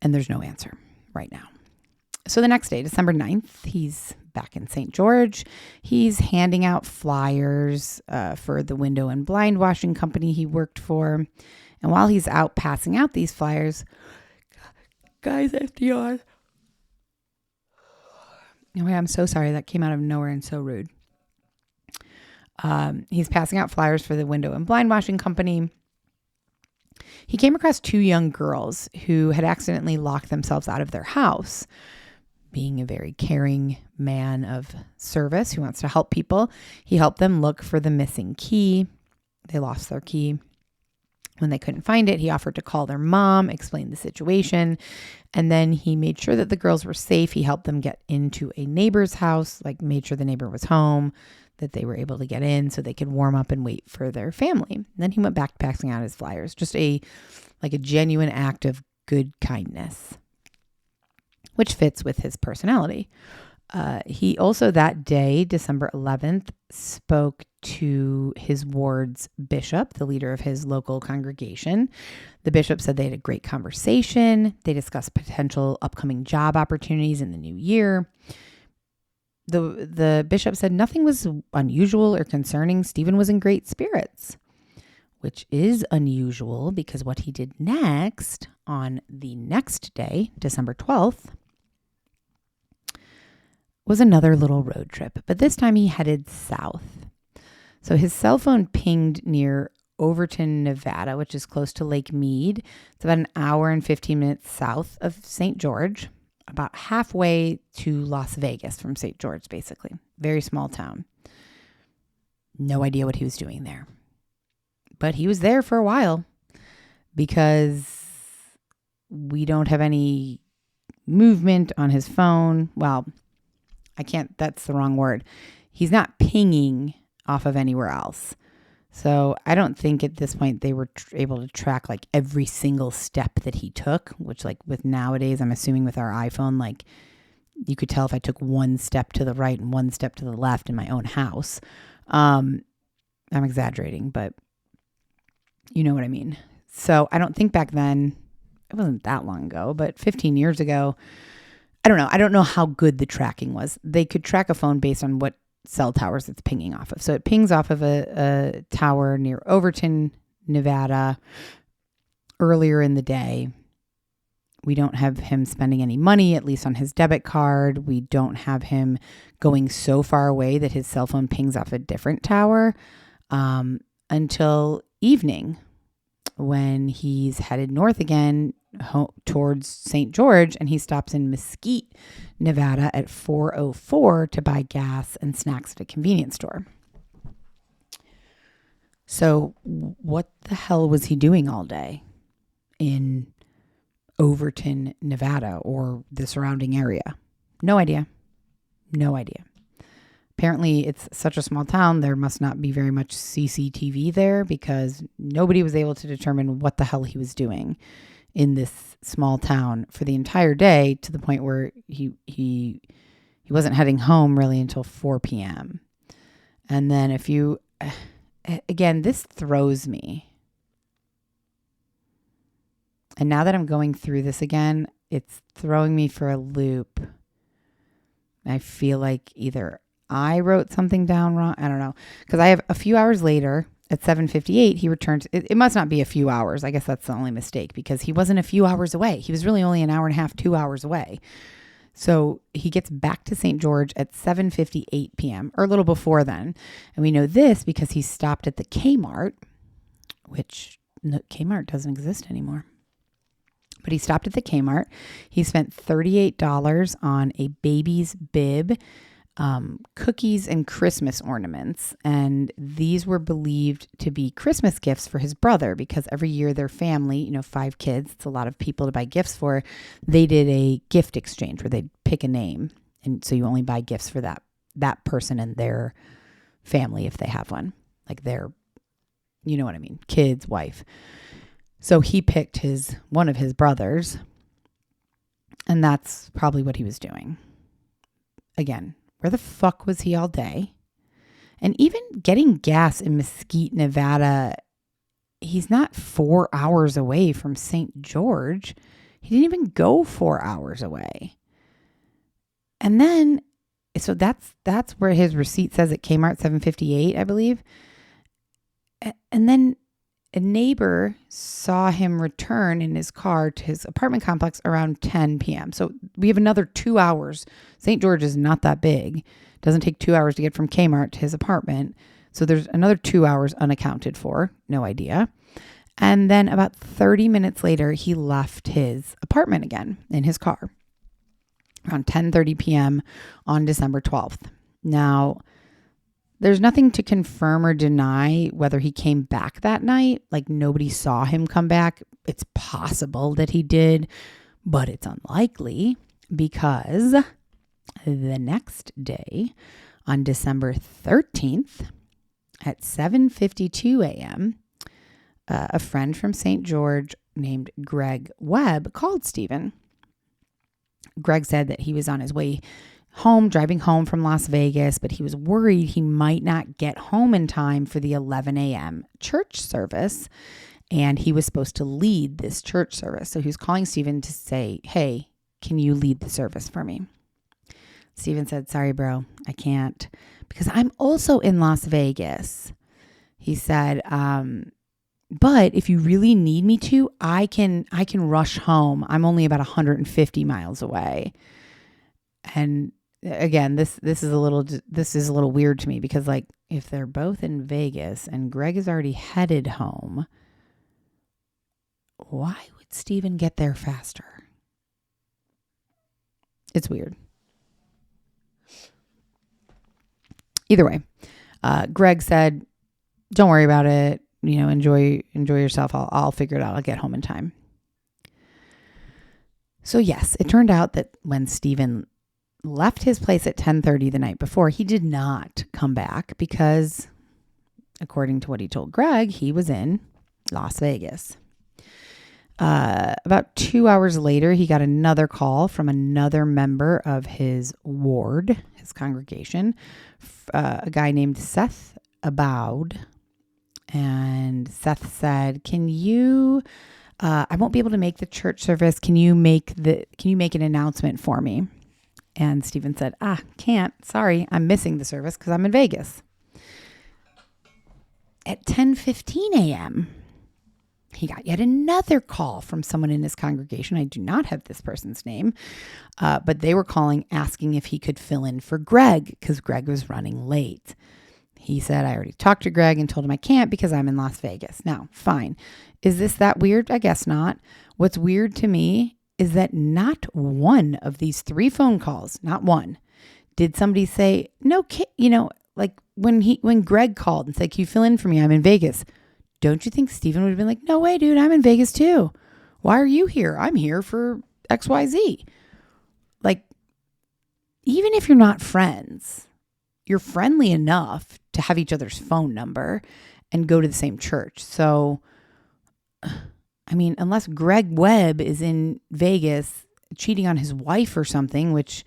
And there's no answer right now. So the next day, December 9th, he's back in St. George. He's handing out flyers for the window and blind washing company he worked for. And while he's out passing out these flyers, guys, FDR. Oh, I'm so sorry. That came out of nowhere and so rude. He's passing out flyers for the window and blind washing company. He came across two young girls who had accidentally locked themselves out of their house. Being a very caring man of service who wants to help people, he helped them look for the missing key. They lost their key. When they couldn't find it, he offered to call their mom, explain the situation, and then he made sure that the girls were safe. He helped them get into a neighbor's house, like made sure the neighbor was home, that they were able to get in so they could warm up and wait for their family. And then he went back to passing out his flyers. Just a genuine act of good kindness, which fits with his personality. He also that day, December 11th, spoke to his ward's bishop, the leader of his local congregation. The bishop said they had a great conversation. They discussed potential upcoming job opportunities in the new year. The bishop said nothing was unusual or concerning. Stephen was in great spirits, which is unusual because what he did next on the next day, December 12th, was another little road trip, but this time he headed south. So his cell phone pinged near Overton, Nevada, which is close to Lake Mead. It's about an hour and 15 minutes south of St. George, about halfway to Las Vegas from St. George, basically. Very small town. No idea what he was doing there. But he was there for a while because we don't have any movement on his phone. Well, that's the wrong word. He's not pinging off of anywhere else. So I don't think at this point they were able to track like every single step that he took, which like with nowadays, I'm assuming with our iPhone, like you could tell if I took one step to the right and one step to the left in my own house. I'm exaggerating, but you know what I mean. So I don't think back then, it wasn't that long ago, but 15 years ago, I don't know. I don't know how good the tracking was. They could track a phone based on what cell towers it's pinging off of. So it pings off of a tower near Overton, Nevada, earlier in the day. We don't have him spending any money, at least on his debit card. We don't have him going so far away that his cell phone pings off a different tower until evening when he's headed north again towards St. George, and he stops in Mesquite, Nevada at 4:04 to buy gas and snacks at a convenience store. So what the hell was he doing all day in Overton, Nevada, or the surrounding area? No idea. No idea. Apparently, it's such a small town, there must not be very much CCTV there because nobody was able to determine what the hell he was doing in this small town for the entire day, to the point where he wasn't heading home really until 4 p.m. And then again, this throws me. And now that I'm going through this again, it's throwing me for a loop. I feel like either I wrote something down wrong. I don't know. Because I have a few hours later at 7:58, he returned. It must not be a few hours. I guess that's the only mistake because he wasn't a few hours away. He was really only an hour and a half, 2 hours away. So he gets back to St. George at 7:58 p.m. or a little before then. And we know this because he stopped at the Kmart, which Kmart doesn't exist anymore. But he stopped at the Kmart. He spent $38 on a baby's bib, cookies, and Christmas ornaments. And these were believed to be Christmas gifts for his brother because every year their family, 5 kids, it's a lot of people to buy gifts for. They did a gift exchange where they'd pick a name. And so you only buy gifts for that person and their family if they have one, like their, you know what I mean, kids, wife. So he picked one of his brothers, and that's probably what he was doing. Again, where the fuck was he all day? And even getting gas in Mesquite, Nevada, he's not 4 hours away from St. George. He didn't even go 4 hours away. And then, so that's where his receipt says at Kmart 7:58, I believe. And then a neighbor saw him return in his car to his apartment complex around 10 p.m. So we have another 2 hours. St. George is not that big. It doesn't take 2 hours to get from Kmart to his apartment. So there's another 2 hours unaccounted for. No idea. And then about 30 minutes later, he left his apartment again in his car around 10:30 p.m. on December 12th. Now, there's nothing to confirm or deny whether he came back that night. Like, nobody saw him come back. It's possible that he did, but it's unlikely because the next day, on December 13th at 7:52 a.m., a friend from St. George named Greg Webb called Steven. Greg said that he was on his way home, driving home from Las Vegas, but he was worried he might not get home in time for the 11 a.m. church service, and he was supposed to lead this church service. So he was calling Steven to say, hey, can you lead the service for me? Steven said, sorry, bro, I can't, because I'm also in Las Vegas. He said, but if you really need me to, I can rush home. I'm only about 150 miles away. And again, this is a little weird to me because, like, if they're both in Vegas and Greg is already headed home, why would Steven get there faster? It's weird. Either way, Greg said, don't worry about it. You know, enjoy yourself. I'll figure it out. I'll get home in time. So yes, it turned out that when Steven left his place at 10:30 the night before, he did not come back because, according to what he told Greg, he was in Las Vegas. About 2 hours later, he got another call from another member of his ward, his congregation, a guy named Seth Aboud. And Seth said, can you, I won't be able to make the church service. Can you make an announcement for me? And Steven said, can't. Sorry, I'm missing the service because I'm in Vegas. At 10:15 a.m., he got yet another call from someone in his congregation. I do not have this person's name, but they were calling asking if he could fill in for Greg because Greg was running late. He said, I already talked to Greg and told him I can't because I'm in Las Vegas. Now, fine. Is this that weird? I guess not. What's weird to me is that not one of these 3 phone calls, not one, did somebody say, no, like when Greg called and said, can you fill in for me? I'm in Vegas. Don't you think Steven would have been like, no way, dude, I'm in Vegas too. Why are you here? I'm here for XYZ. Like, even if you're not friends, you're friendly enough to have each other's phone number and go to the same church. So, I mean, unless Greg Webb is in Vegas cheating on his wife or something, which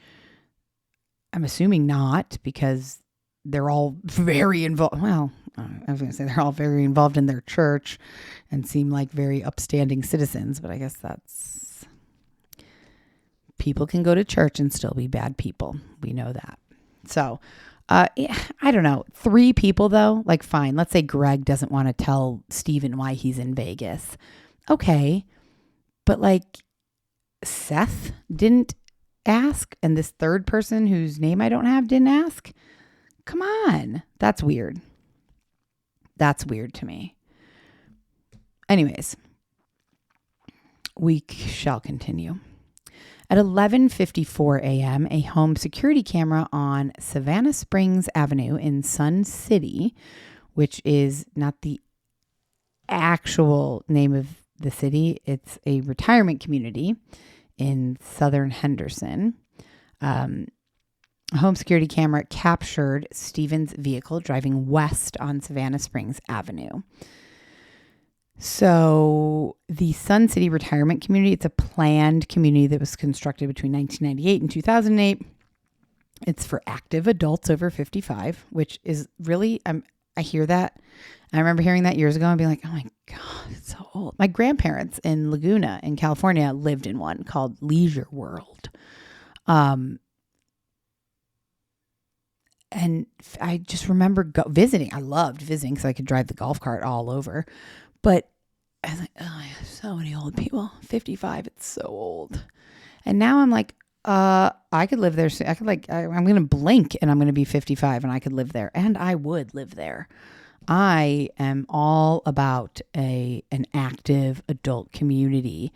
I'm assuming not because they're all very involved. Well, I was going to say they're all very involved in their church and seem like very upstanding citizens, but I guess that's, people can go to church and still be bad people. We know that. So, I don't know. 3 people though, like fine. Let's say Greg doesn't want to tell Steven why he's in Vegas. Okay. But like Seth didn't ask and this third person whose name I don't have didn't ask. Come on. That's weird. That's weird to me. Anyways, we shall continue. At 11:54 a.m., a home security camera on Savannah Springs Avenue in Sun City, which is not the actual name of the city, it's a retirement community in southern Henderson. A home security camera captured Steven's vehicle driving west on Savannah Springs Avenue. So the Sun City Retirement Community, it's a planned community that was constructed between 1998 and 2008. It's for active adults over 55, which is really, I hear that. I remember hearing that years ago and being like, oh my God, it's so old. My grandparents in Laguna in California lived in one called Leisure World. And I just remember visiting. I loved visiting because I could drive the golf cart all over. But I was like, oh, I have so many old people. 55, it's so old. And now I'm like, I could live there. I could I'm going to blink and I'm going to be 55 and I could live there. And I would live there. I am all about an active adult community.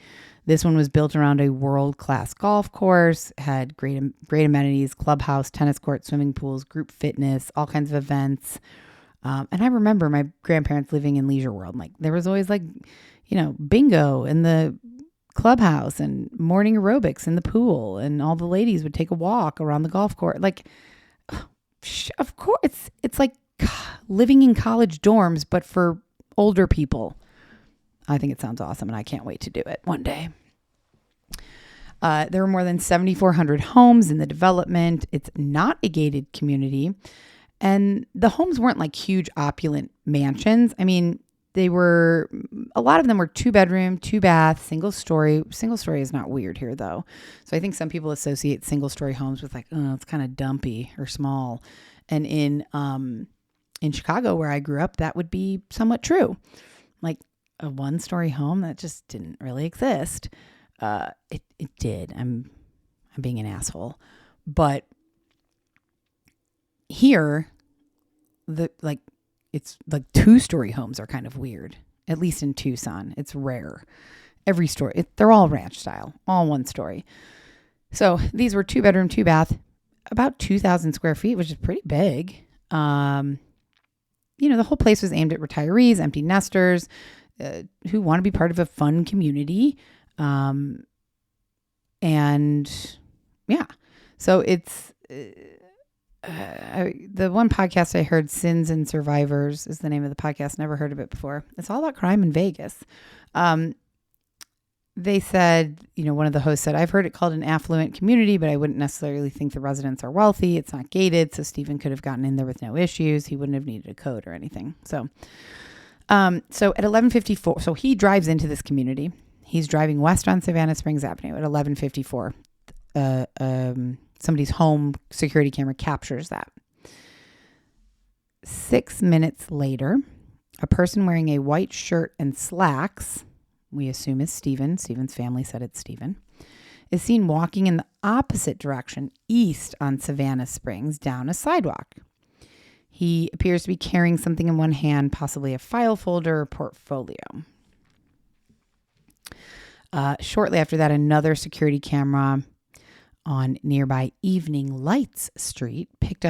This one was built around a world-class golf course, had great amenities, clubhouse, tennis court, swimming pools, group fitness, all kinds of events. And I remember my grandparents living in Leisure World. Like there was always bingo in the clubhouse and morning aerobics in the pool, and all the ladies would take a walk around the golf court. Like, of course, it's like living in college dorms, but for older people. I think it sounds awesome, and I can't wait to do it one day. There were more than 7,400 homes in the development. It's not a gated community, and the homes weren't like huge opulent mansions. I mean, a lot of them were 2-bedroom, 2-bath, single story. Single story is not weird here though. So I think some people associate single story homes with like, oh, it's kind of dumpy or small. And in Chicago, where I grew up, that would be somewhat true. Like a 1-story home, that just didn't really exist. It did. I'm being an asshole. But here, it's like 2-story homes are kind of weird, at least in Tucson. It's rare. Every story, they're all ranch style, all 1 story. So these were 2-bedroom, 2-bath, about 2,000 square feet, which is pretty big. The whole place was aimed at retirees, empty nesters, who want to be part of a fun community. And yeah, so it's, the one podcast I heard, Sins and Survivors is the name of the podcast. Never heard of it before. It's all about crime in Vegas. They said, one of the hosts said, I've heard it called an affluent community, but I wouldn't necessarily think the residents are wealthy. It's not gated. So Steven could have gotten in there with no issues. He wouldn't have needed a code or anything. So at 11:54, so he drives into this community. He's driving west on Savannah Springs Avenue at 11:54. Somebody's home security camera captures that. 6 minutes later, a person wearing a white shirt and slacks, we assume is Steven, Steven's family said it's Steven, is seen walking in the opposite direction, east on Savannah Springs, down a sidewalk. He appears to be carrying something in one hand, possibly a file folder or portfolio. Shortly after that, another security camera on nearby Evening Lights Street picked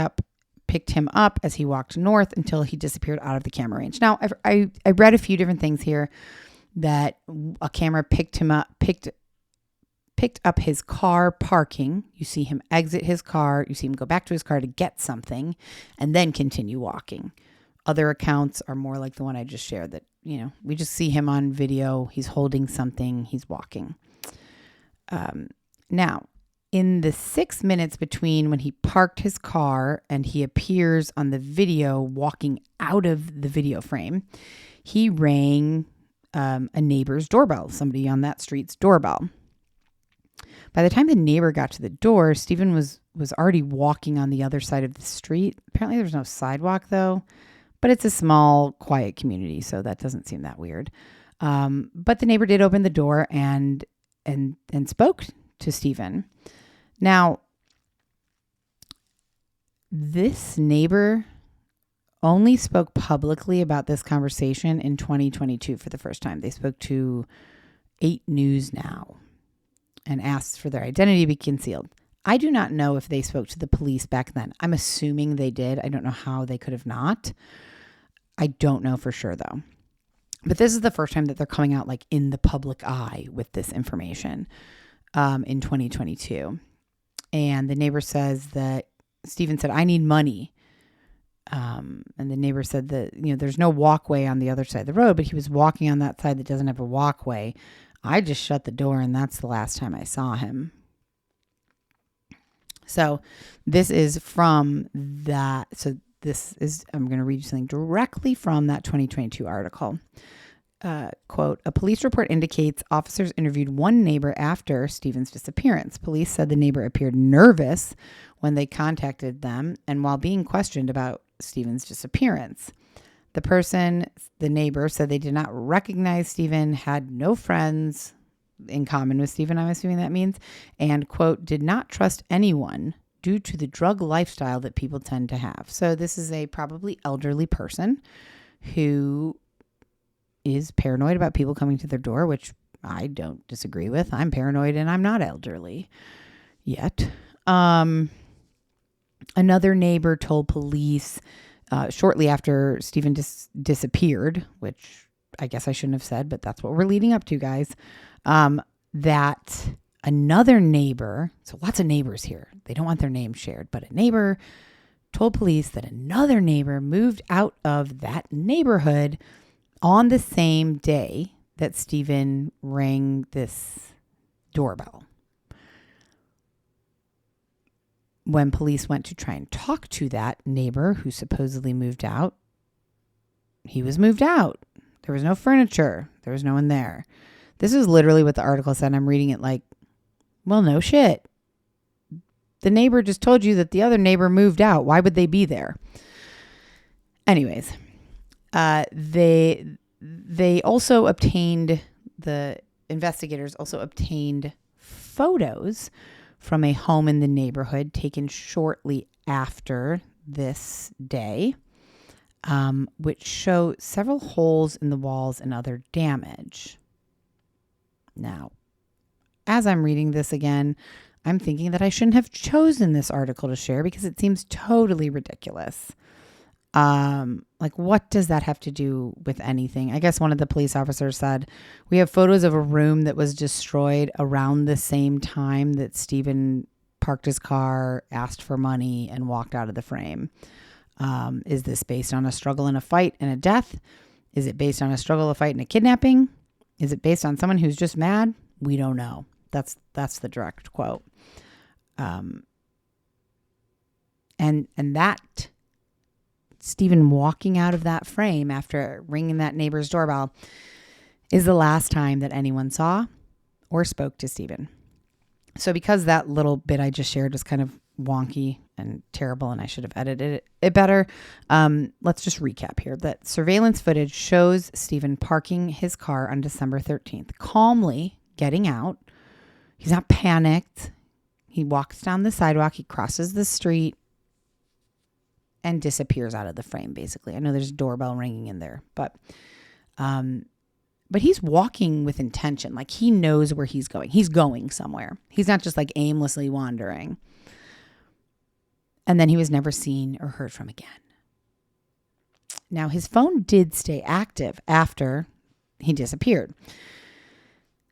him up as he walked north until he disappeared out of the camera range. Now, I read a few different things here that a camera picked up his car parking. You see him exit his car. You see him go back to his car to get something and then continue walking. Other accounts are more like the one I just shared that, we just see him on video. He's holding something. He's walking. Now, in the 6 minutes between when he parked his car and he appears on the video walking out of the video frame, he rang a neighbor's doorbell, somebody on that street's doorbell. By the time the neighbor got to the door, Steven was already walking on the other side of the street. Apparently there's no sidewalk though, but it's a small, quiet community, so that doesn't seem that weird. But the neighbor did open the door and spoke to Steven. Now, this neighbor only spoke publicly about this conversation in 2022 for the first time. They spoke to 8 News Now and asked for their identity to be concealed. I do not know if they spoke to the police back then. I'm assuming they did. I don't know how they could have not. I don't know for sure though. But this is the first time that they're coming out like in the public eye with this information in 2022. And the neighbor says that Steven said, I need money. And the neighbor said that, there's no walkway on the other side of the road, but he was walking on that side that doesn't have a walkway. I just shut the door and that's the last time I saw him. So this is from that. So I'm going to read you something directly from that 2022 article. Quote, a police report indicates officers interviewed one neighbor after Steven's disappearance. Police said the neighbor appeared nervous when they contacted them and while being questioned about Steven's disappearance. The neighbor, said they did not recognize Steven, had no friends in common with Steven, I'm assuming that means, and, quote, did not trust anyone due to the drug lifestyle that people tend to have. So this is a probably elderly person who is paranoid about people coming to their door, which I don't disagree with. I'm paranoid and I'm not elderly yet. Another neighbor told police shortly after Steven disappeared, which I guess I shouldn't have said, but that's what we're leading up to, guys, that another neighbor, so lots of neighbors here, they don't want their names shared, but a neighbor told police that another neighbor moved out of that neighborhood on the same day that Steven rang this doorbell. When police went to try and talk to that neighbor who supposedly moved out, he was moved out. There was no furniture. There was no one there. This is literally what the article said. I'm reading it like, well, no shit. The neighbor just told you that the other neighbor moved out. Why would they be there? Anyways, they also obtained, the investigators also obtained photos from a home in the neighborhood taken shortly after this day, which show several holes in the walls and other damage. Now, as I'm reading this again, I'm thinking that I shouldn't have chosen this article to share because it seems totally ridiculous. Like, what does that have to do with anything? I guess one of the police officers said, we have photos of a room that was destroyed around the same time that Steven parked his car, asked for money, and walked out of the frame. Is this based on a struggle and a fight and a death? Is it based on a struggle, a fight, and a kidnapping? Is it based on someone who's just mad? We don't know. That's the direct quote. And that Steven walking out of that frame after ringing that neighbor's doorbell is the last time that anyone saw or spoke to Steven. So because that little bit I just shared was kind of wonky and terrible and I should have edited it better, let's just recap here. That surveillance footage shows Steven parking his car on December 13th, calmly getting out. He's not panicked. He walks down the sidewalk. He crosses the street and disappears out of the frame, basically. I know there's a doorbell ringing in there, but he's walking with intention. Like, he knows where he's going. He's going somewhere. He's not just like aimlessly wandering. And then he was never seen or heard from again. Now, his phone did stay active after he disappeared.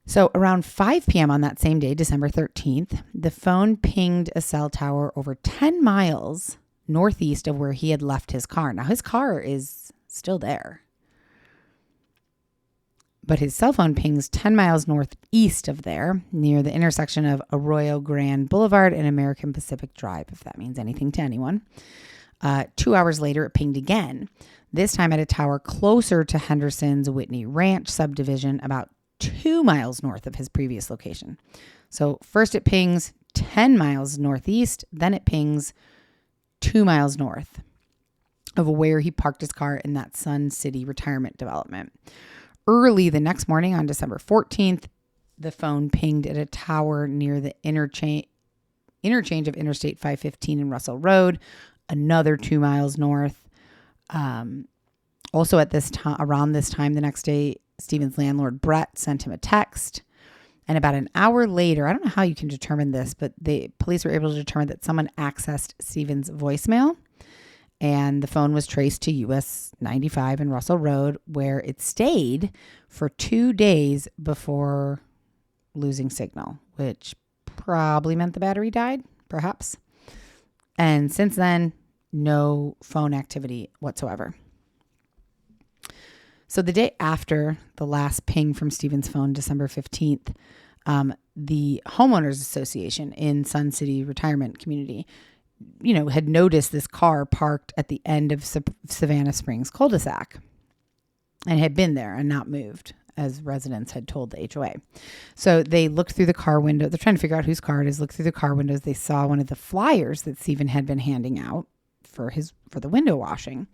So around 5 p.m. on that same day, December 13th, the phone pinged a cell tower over 10 miles northeast of where he had left his car. Now, his car is still there, but his cell phone pings 10 miles northeast of there, near the intersection of Arroyo Grande Boulevard and American Pacific Drive, if that means anything to anyone. 2 hours later, it pinged again, this time at a tower closer to Henderson's Whitney Ranch subdivision, about 2 miles north of his previous location. So first it pings 10 miles northeast, then it pings 2 miles north of where he parked his car in that Sun City retirement development. Early the next morning on December 14th, the phone pinged at a tower near the interchange of Interstate 515 and Russell Road, another 2 miles north. Also at this time, around this time the next day, Steven's landlord, Brett, sent him a text. And about an hour later, I don't know how you can determine this, but the police were able to determine that someone accessed Steven's voicemail. And the phone was traced to US 95 and Russell Road, where it stayed for 2 days before losing signal, which probably meant the battery died, perhaps. And since then, no phone activity whatsoever. So the day after the last ping from Steven's phone, December 15th, the Homeowners Association in Sun City Retirement Community had noticed this car parked at the end of Savannah Springs cul-de-sac and had been there and not moved, as residents had told the HOA. So they looked through the car window. They're trying to figure out whose car it is. Looked through the car windows. They saw one of the flyers that Steven had been handing out for the window washing.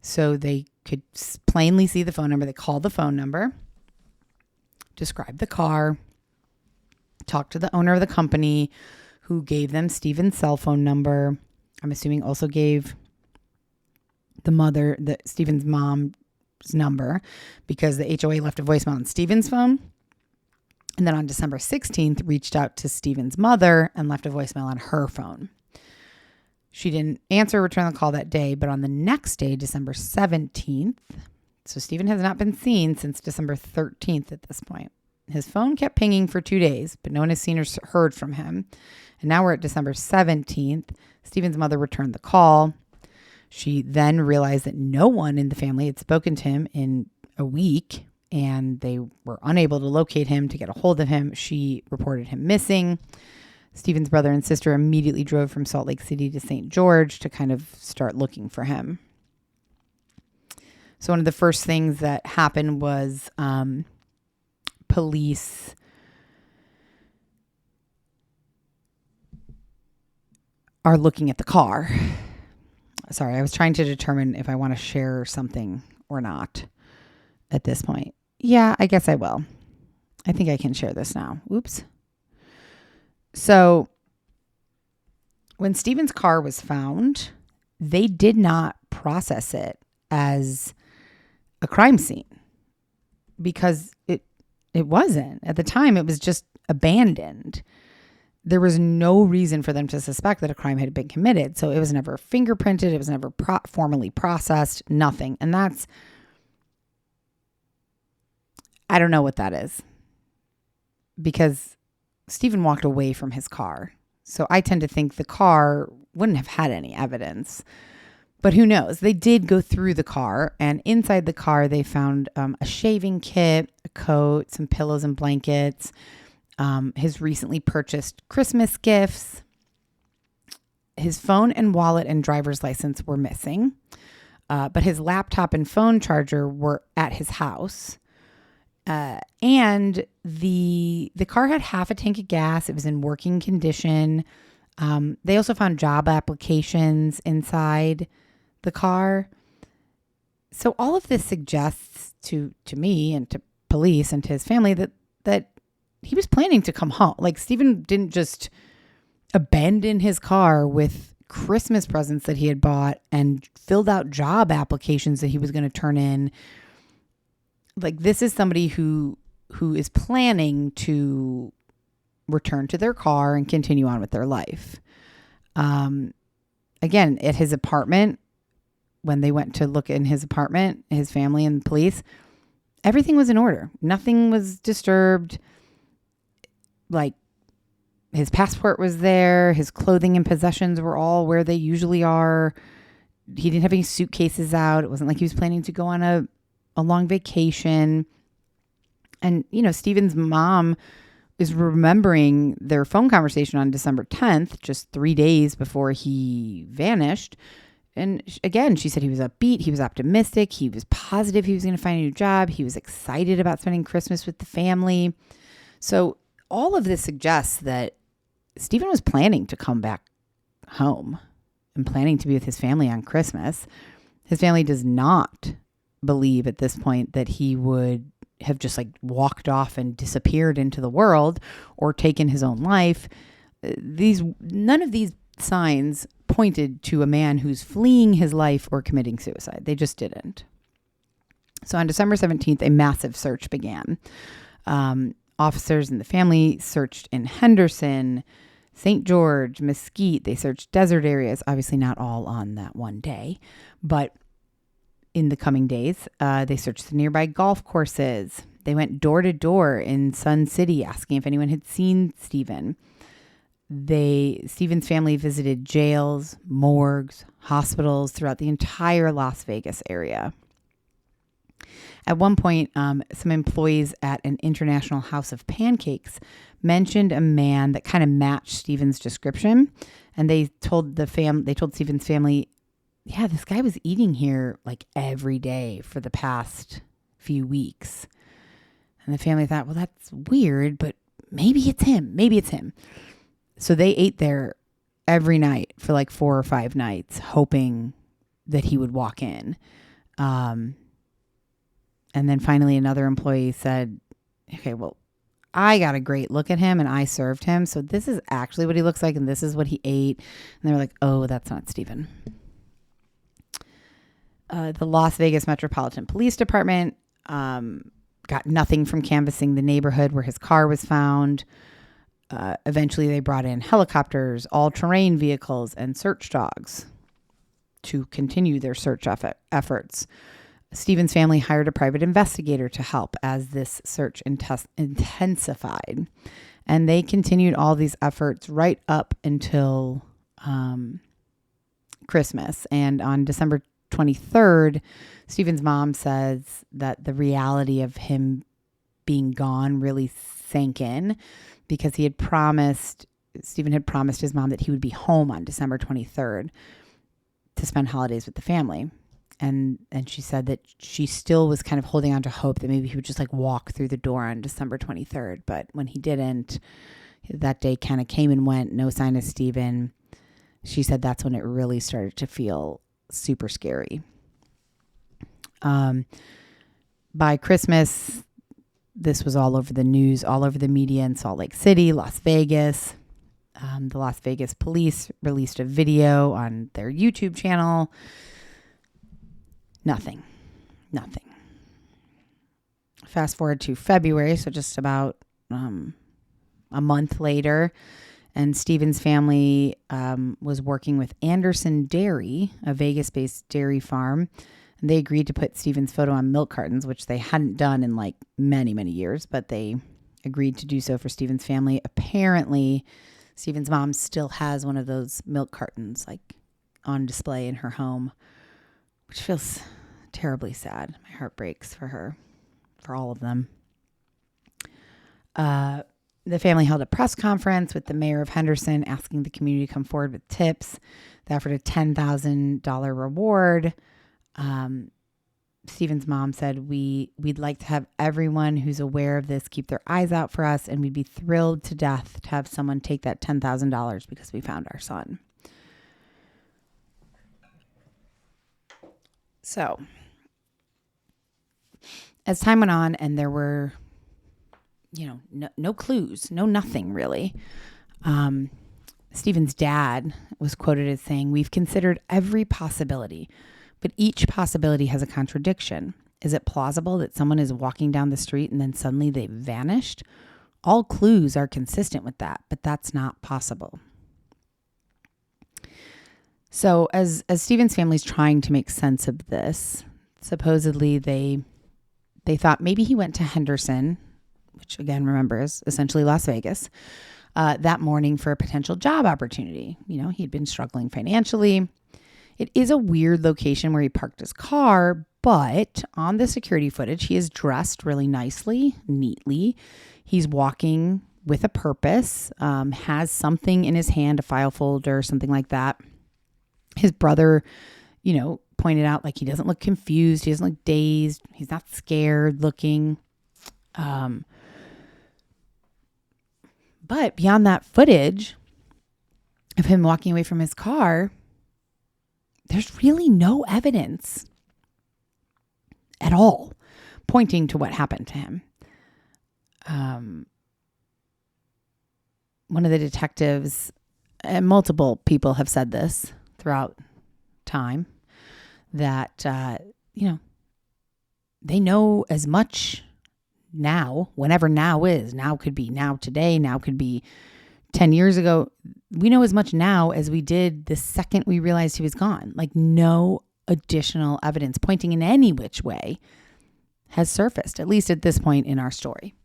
So they could plainly see the phone number. They called the phone number, described the car, talked to the owner of the company, who gave them Steven's cell phone number. I'm assuming also gave Steven's mom's number, because the HOA left a voicemail on Steven's phone. And then on December 16th, reached out to Steven's mother and left a voicemail on her phone. She didn't answer or return the call that day, but on the next day, December 17th, so Steven has not been seen since December 13th at this point. His phone kept pinging for 2 days, but no one has seen or heard from him. And now we're at December 17th. Steven's mother returned the call. She then realized that no one in the family had spoken to him in a week, and they were unable to locate him, to get a hold of him. She reported him missing. Steven's brother and sister immediately drove from Salt Lake City to St. George to kind of start looking for him. So one of the first things that happened was police are looking at the car. Sorry, I was trying to determine if I want to share something or not at this point. Yeah, I guess I will. I think I can share this now. Oops. So when Steven's car was found, they did not process it as a crime scene, because it wasn't. At the time, it was just abandoned. There was no reason for them to suspect that a crime had been committed. So it was never fingerprinted. It was never formally processed, nothing. And I don't know what that is, because Steven walked away from his car. So I tend to think the car wouldn't have had any evidence, but who knows? They did go through the car, and inside the car, they found a shaving kit, a coat, some pillows and blankets, his recently purchased Christmas gifts. His phone and wallet and driver's license were missing, but his laptop and phone charger were at his house. And the car had half a tank of gas. It was in working condition. They also found job applications inside the car. So all of this suggests to me and to police and to his family that he was planning to come home. Like, Steven didn't just abandon his car with Christmas presents that he had bought and filled out job applications that he was going to turn in. Like, this is somebody who is planning to return to their car and continue on with their life. Again, at his apartment, when they went to look in his apartment, his family and the police, everything was in order. Nothing was disturbed. Like, his passport was there. His clothing and possessions were all where they usually are. He didn't have any suitcases out. It wasn't like he was planning to go on a long vacation. And, Steven's mom is remembering their phone conversation on December 10th, just 3 days before he vanished. And again, she said he was upbeat. He was optimistic. He was positive he was going to find a new job. He was excited about spending Christmas with the family. So all of this suggests that Steven was planning to come back home and planning to be with his family on Christmas. His family does not believe at this point that he would have just walked off and disappeared into the world or taken his own life. None of these signs pointed to a man who's fleeing his life or committing suicide. They just didn't. So on December 17th, a massive search began. Officers and the family searched in Henderson, St. George, Mesquite. They searched desert areas, obviously not all on that one day, but in the coming days, they searched the nearby golf courses. They went door to door in Sun City asking if anyone had seen Steven. Steven's family visited jails, morgues, hospitals throughout the entire Las Vegas area. At one point, some employees at an International House of Pancakes mentioned a man that kind of matched Steven's description. And they told Steven's family, yeah, this guy was eating here like every day for the past few weeks. And the family thought, well, that's weird, but maybe it's him. Maybe it's him. So they ate there every night for like 4 or 5 nights, hoping that he would walk in. And then finally another employee said, okay, well, I got a great look at him and I served him. So this is actually what he looks like and this is what he ate. And they were like, oh, that's not Steven. The Las Vegas Metropolitan Police Department got nothing from canvassing the neighborhood where his car was found. Eventually, they brought in helicopters, all-terrain vehicles, and search dogs to continue their search efforts. Steven's family hired a private investigator to help as this search intensified. And they continued all these efforts right up until Christmas. And on December 23rd, Steven's mom says that the reality of him being gone really sank in because Steven had promised his mom that he would be home on December 23rd to spend holidays with the family. And she said that she still was kind of holding on to hope that maybe he would just like walk through the door on December 23rd. But when he didn't, that day kind of came and went, no sign of Steven. She said that's when it really started to feel super scary. By Christmas, this was all over the news, all over the media in Salt Lake City, Las Vegas. The Las Vegas police released a video on their YouTube channel. Nothing. Fast forward to February, so just about a month later, and Steven's family was working with Anderson Dairy, a Vegas-based dairy farm. And they agreed to put Steven's photo on milk cartons, which they hadn't done in like many, many years, but they agreed to do so for Steven's family. Apparently, Steven's mom still has one of those milk cartons like on display in her home, which feels terribly sad. My heart breaks for her, for all of them. The family held a press conference with the mayor of Henderson asking the community to come forward with tips. They offered a $10,000 reward. Steven's mom said, we'd like to have everyone who's aware of this keep their eyes out for us, and we'd be thrilled to death to have someone take that $10,000 because we found our son. So, as time went on and there were, no clues, nothing really. Steven's dad was quoted as saying, "We've considered every possibility, but each possibility has a contradiction. Is it plausible that someone is walking down the street and then suddenly they vanished? All clues are consistent with that, but that's not possible." So as Steven's family's trying to make sense of this, supposedly they thought maybe he went to Henderson, which again, remember, is essentially Las Vegas, that morning for a potential job opportunity. He'd been struggling financially. It is a weird location where he parked his car, but on the security footage, he is dressed really nicely, neatly. He's walking with a purpose, has something in his hand, a file folder, something like that. His brother, pointed out like he doesn't look confused. He doesn't look dazed. He's not scared looking. But beyond that footage of him walking away from his car, there's really no evidence at all pointing to what happened to him. One of the detectives, and multiple people have said this throughout time, that, they know as much now, whenever now is. Now could be now today, now could be 10 years ago. We know as much now as we did the second we realized he was gone. Like no additional evidence pointing in any which way has surfaced, at least at this point in our story.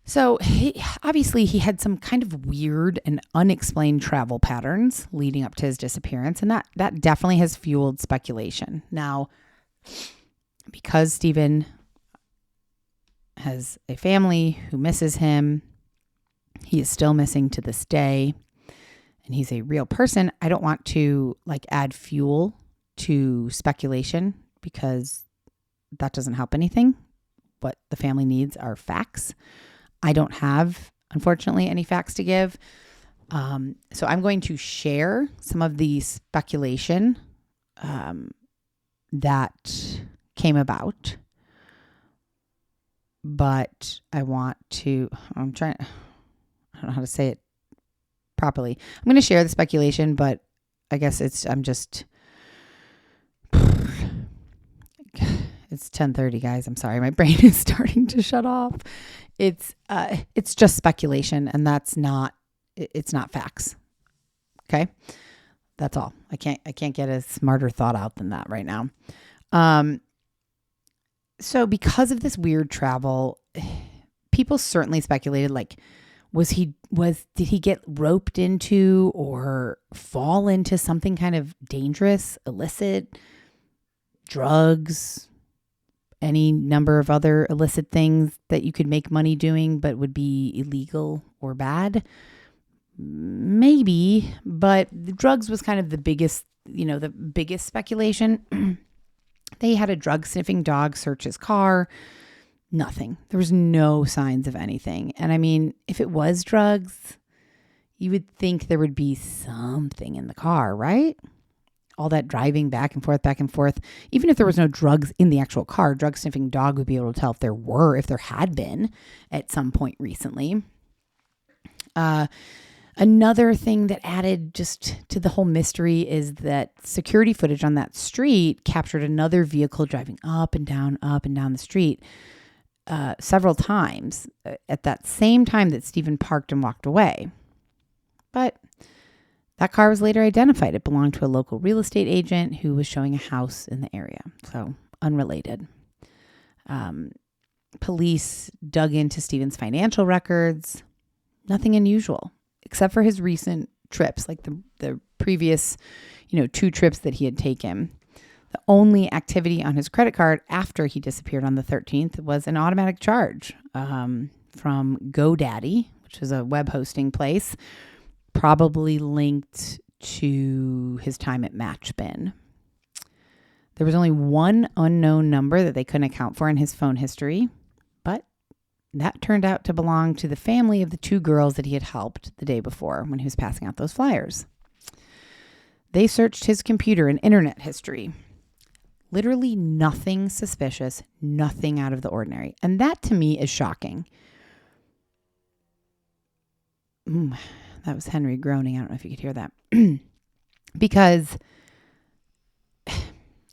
So obviously he had some kind of weird and unexplained travel patterns leading up to his disappearance. And that definitely has fueled speculation. Now, because Steven has a family who misses him, He is still missing to this day, and he's a real person. I don't want to add fuel to speculation because that doesn't help anything. What the family needs are facts. I don't have, unfortunately, any facts to give. So I'm going to share some of the speculation that came about. But I don't know how to say it properly. I'm going to share the speculation, but I guess it's 10:30, guys. I'm sorry. My brain is starting to shut off. It's just speculation, and it's not facts. Okay. That's all. I can't get a smarter thought out than that right now. So because of this weird travel, people certainly speculated, did he get roped into or fall into something kind of dangerous, illicit, drugs, any number of other illicit things that you could make money doing, but would be illegal or bad? Maybe, but the drugs was kind of the biggest speculation. They had a drug sniffing dog search his car. Nothing. There was no signs of anything. And I mean, if it was drugs, you would think there would be something in the car, right? All that driving back and forth. Even if there was no drugs in the actual car, drug sniffing dog would be able to tell if there had been at some point recently. Another thing that added just to the whole mystery is that security footage on that street captured another vehicle driving up and down the street several times at that same time that Steven parked and walked away. But that car was later identified. It belonged to a local real estate agent who was showing a house in the area. So unrelated. Police dug into Steven's financial records. Nothing unusual, except for his recent trips, like the previous, 2 trips that he had taken. The only activity on his credit card after he disappeared on the 13th was an automatic charge from GoDaddy, which is a web hosting place, probably linked to his time at Matchbin. There was only one unknown number that they couldn't account for in his phone history, but that turned out to belong to the family of the 2 girls that he had helped the day before when he was passing out those flyers. They searched his computer and internet history. Literally nothing suspicious, nothing out of the ordinary. And that to me is shocking. That was Henry groaning. I don't know if you could hear that. Because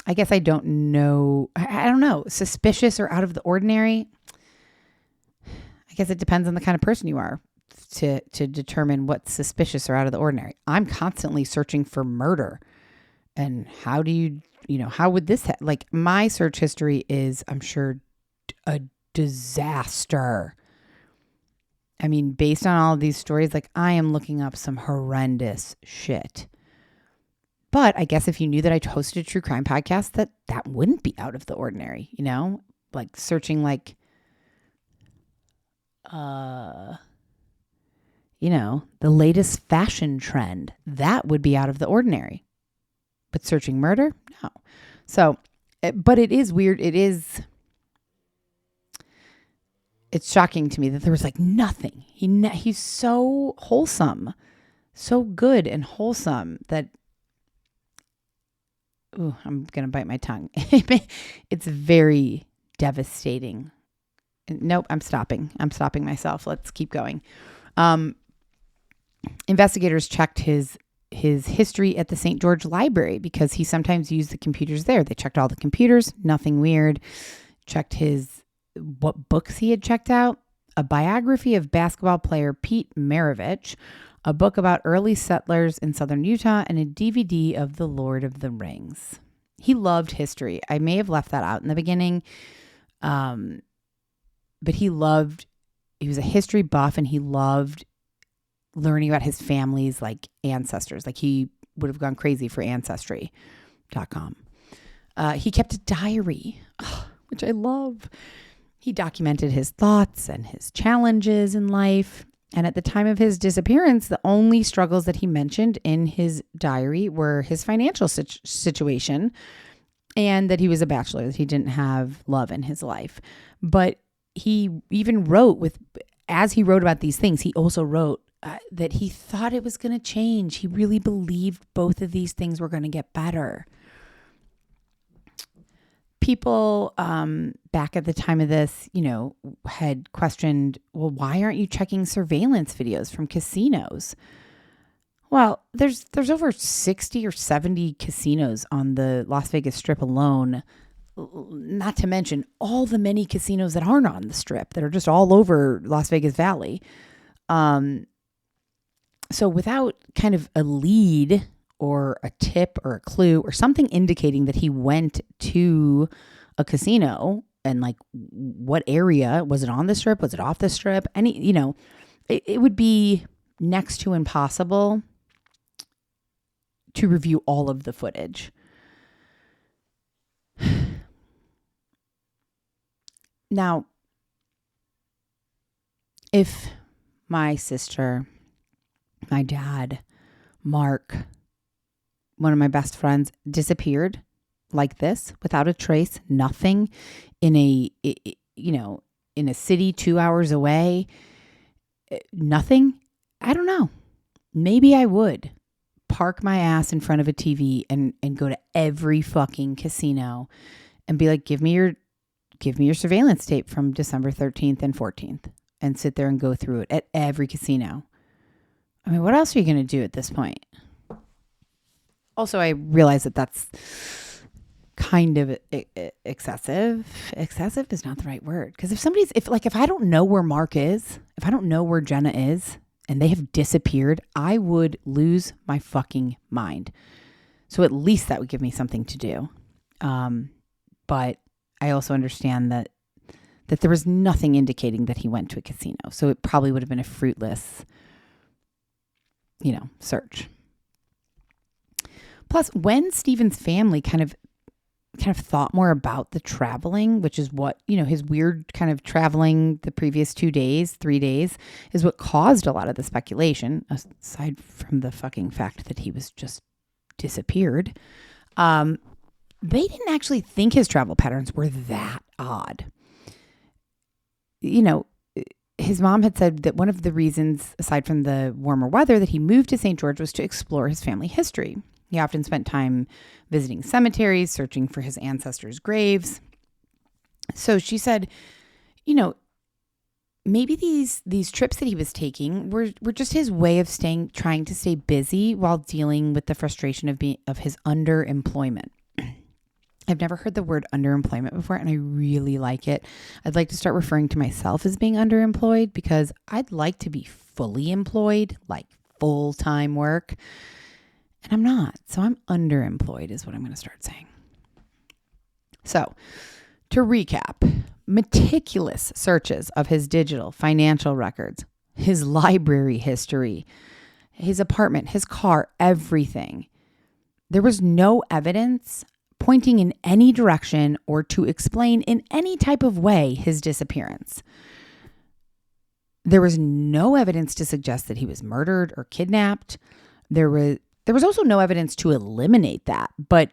I guess I don't know. I don't know. Suspicious or out of the ordinary. I guess it depends on the kind of person you are to determine what's suspicious or out of the ordinary. I'm constantly searching for murder. And how do you, how would this, my search history is, I'm sure, a disaster. I mean, based on all of these stories, I am looking up some horrendous shit. But I guess if you knew that I hosted a true crime podcast, that wouldn't be out of the ordinary, searching the latest fashion trend, that would be out of the ordinary. But searching murder? No. So, but it is weird. It's shocking to me that there was nothing. He's so wholesome, so good and wholesome that, I'm going to bite my tongue. It's very devastating. Nope, I'm stopping myself. Let's keep going. Investigators checked his history at the St. George Library because he sometimes used the computers there. They checked all the computers, nothing weird. Checked what books he had checked out. A biography of basketball player Pete Maravich, a book about early settlers in southern Utah, and a DVD of The Lord of the Rings. He loved history. I may have left that out in the beginning. But he was a history buff, and he loved learning about his family's ancestors. He would have gone crazy for ancestry.com. He kept a diary, which I love. He documented his thoughts and his challenges in life. And at the time of his disappearance, the only struggles that he mentioned in his diary were his financial situation and that he was a bachelor, that he didn't have love in his life. But he even wrote as he wrote about these things, he also wrote that he thought it was going to change. He really believed both of these things were going to get better. People back at the time of this, had questioned, well, why aren't you checking surveillance videos from casinos? Well, there's over 60 or 70 casinos on the Las Vegas Strip alone, not to mention all the many casinos that aren't on the Strip that are just all over Las Vegas Valley. So without kind of a lead or a tip or a clue or something indicating that he went to a casino and like what area, was it on the Strip? Was it off the Strip? It would be next to impossible to review all of the footage. Now, if my sister, my dad, Mark, one of my best friends, disappeared like this without a trace, nothing, in a city 2 hours away, nothing, I don't know. Maybe I would park my ass in front of a TV and go to every fucking casino and be like, give me your surveillance tape from December 13th and 14th and sit there and go through it at every casino. I mean, what else are you going to do at this point? Also, I realize that that's kind of excessive. Excessive is not the right word. Because if I don't know where Mark is, if I don't know where Jenna is, and they have disappeared, I would lose my fucking mind. So at least that would give me something to do. But I also understand that there was nothing indicating that he went to a casino. So it probably would have been a fruitless, search. Plus, when Steven's family kind of thought more about the traveling, which is what, his weird kind of traveling the previous 3 days, is what caused a lot of the speculation, aside from the fucking fact that he was just disappeared. They didn't actually think his travel patterns were that odd. His mom had said that one of the reasons, aside from the warmer weather, that he moved to St. George was to explore his family history. He often spent time visiting cemeteries, searching for his ancestors' graves. So she said, maybe these trips that he was taking were just his way of trying to stay busy while dealing with the frustration of his underemployment. I've never heard the word underemployment before, and I really like it. I'd like to start referring to myself as being underemployed because I'd like to be fully employed, like full-time work. And I'm not. So I'm underemployed is what I'm going to start saying. So to recap, meticulous searches of his digital financial records, his library history, his apartment, his car, everything. There was no evidence pointing in any direction or to explain in any type of way his disappearance. There was no evidence to suggest that he was murdered or kidnapped. There was also no evidence to eliminate that, but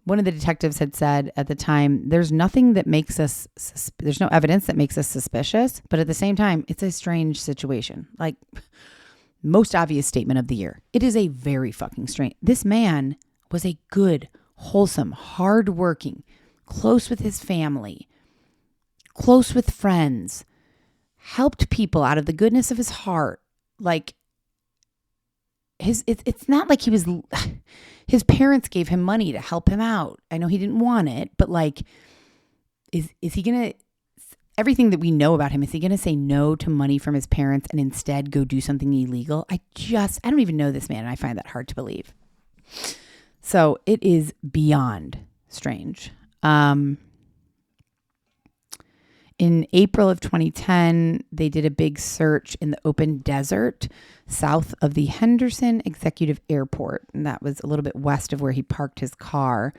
one of the detectives had said at the time, there's no evidence that makes us suspicious, but at the same time, it's a strange situation. Like, most obvious statement of the year. It is a very fucking strange. This man was a good, wholesome, hardworking, close with his family, close with friends, helped people out of the goodness of his heart. Like, it's not like his parents gave him money to help him out. I know he didn't want it, but like, is he going to, everything that we know about him, is he going to say no to money from his parents and instead go do something illegal? I don't even know this man, and I find that hard to believe. So it is beyond strange. In April of 2010, they did a big search in the open desert south of the Henderson Executive Airport. And that was a little bit west of where he parked his car.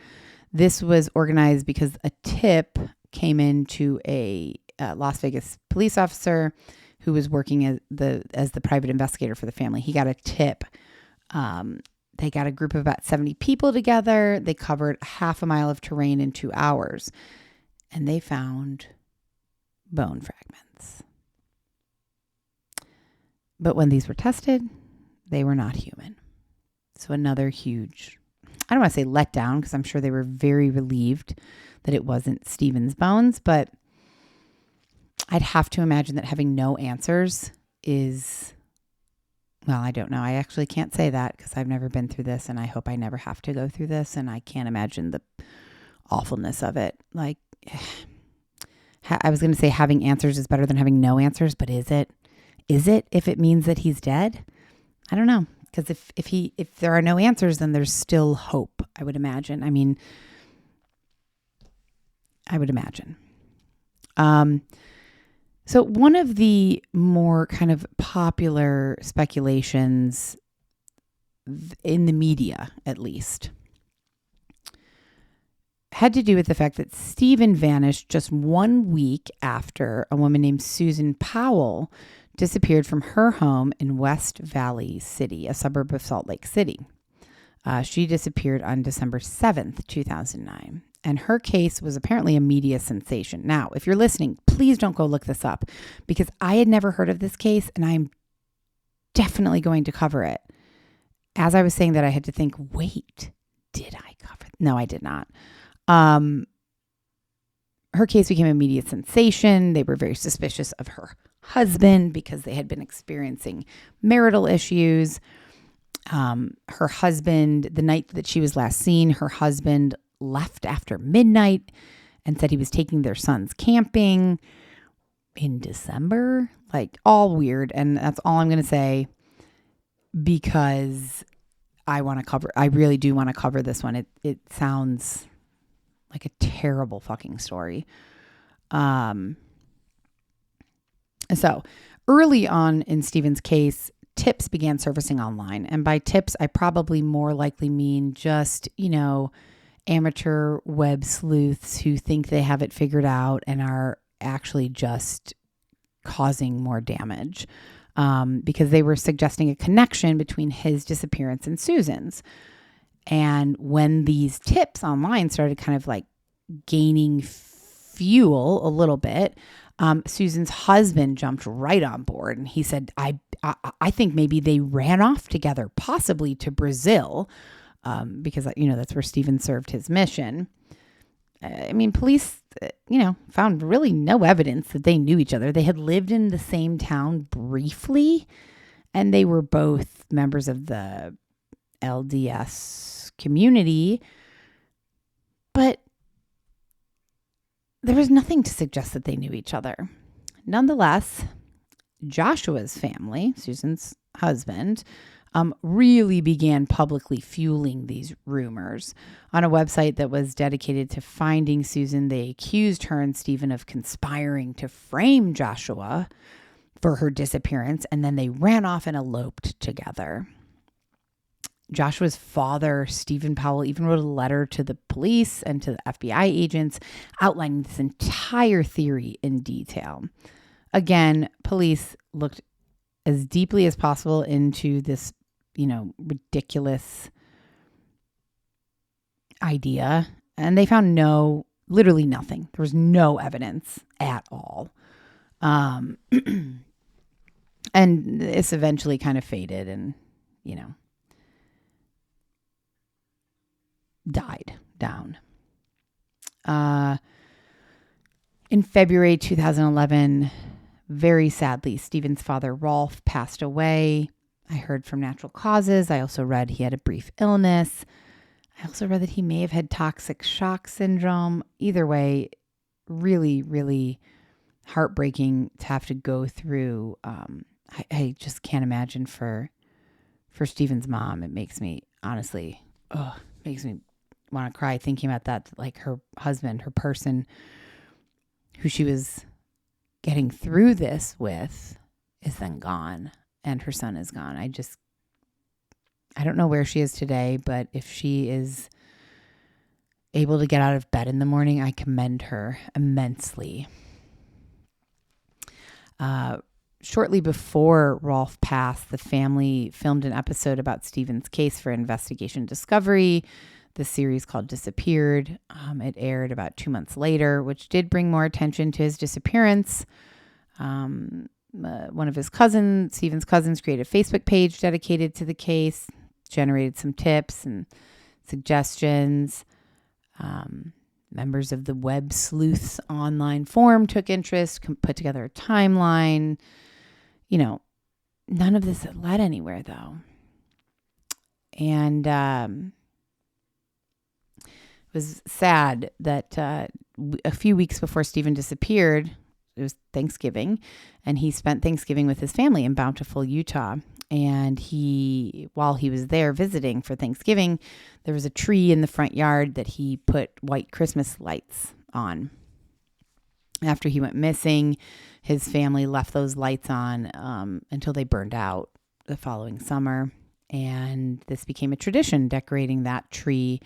This was organized because a tip came in to a Las Vegas police officer who was working as the private investigator for the family. He got a tip. They got a group of about 70 people together. They covered half a mile of terrain in 2 hours, and they found bone fragments. But when these were tested, they were not human. So another huge, I don't want to say letdown, because I'm sure they were very relieved that it wasn't Steven's bones, but I'd have to imagine that having no answers is, well, I don't know. I actually can't say that because I've never been through this, and I hope I never have to go through this, and I can't imagine the awfulness of it. Like, I was going to say having answers is better than having no answers, but is it? Is it if it means that he's dead? I don't know. Because if there are no answers, then there's still hope, I would imagine. I mean, I would imagine. So one of the more kind of popular speculations in the media, at least, had to do with the fact that Steven vanished just 1 week after a woman named Susan Powell disappeared from her home in West Valley City, a suburb of Salt Lake City. She disappeared on December 7th, 2009. And her case was apparently a media sensation. Now, if you're listening, please don't go look this up, because I had never heard of this case, and I'm definitely going to cover it. As I was saying that, I had to think, wait, did I cover it? No, I did not. Her case became a media sensation. They were very suspicious of her husband because they had been experiencing marital issues. Her husband, the night that she was last seen, her husband left after midnight and said he was taking their sons camping in December. Like, all weird. And that's all I'm going to say, because I really do want to cover this one. It sounds like a terrible fucking story. So early on in Steven's case, tips began surfacing online. And by tips, I probably more likely mean just, amateur web sleuths who think they have it figured out and are actually just causing more damage, because they were suggesting a connection between his disappearance and Susan's. And when these tips online started kind of like gaining fuel a little bit, Susan's husband jumped right on board, and he said, I think maybe they ran off together, possibly to Brazil, because, that's where Steven served his mission. I mean, police, found really no evidence that they knew each other. They had lived in the same town briefly, and they were both members of the LDS community, but there was nothing to suggest that they knew each other. Nonetheless, Joshua's family, Susan's husband, really began publicly fueling these rumors. On a website that was dedicated to finding Susan, they accused her and Steven of conspiring to frame Joshua for her disappearance, and then they ran off and eloped together. Joshua's father, Steven Powell, even wrote a letter to the police and to the FBI agents outlining this entire theory in detail. Again, police looked as deeply as possible into this, ridiculous idea, and they found literally nothing. There was no evidence at all. And this eventually kind of faded and, died down. In February 2011, very sadly, Steven's father, Rolf, passed away. I heard from natural causes. I also read he had a brief illness. I also read that he may have had toxic shock syndrome. Either way, really, really heartbreaking to have to go through. I just can't imagine for Steven's mom. It makes me, honestly, makes me want to cry thinking about that. Like, her husband, her person who she was getting through this with is then gone, and her son is gone. I don't know where she is today, but if she is able to get out of bed in the morning, I commend her immensely. shortly before Rolf passed, the family filmed an episode about Steven's case for Investigation Discovery, the series called Disappeared. It aired about 2 months later, which did bring more attention to his disappearance. One of his cousins, Steven's cousins, created a Facebook page dedicated to the case, generated some tips and suggestions. Members of the Web Sleuths online forum took interest, put together a timeline. None of this led anywhere, though. And it was sad that a few weeks before Steven disappeared, it was Thanksgiving, and he spent Thanksgiving with his family in Bountiful, Utah. And while he was there visiting for Thanksgiving, there was a tree in the front yard that he put white Christmas lights on. After he went missing, his family left those lights on until they burned out the following summer. And this became a tradition, decorating that tree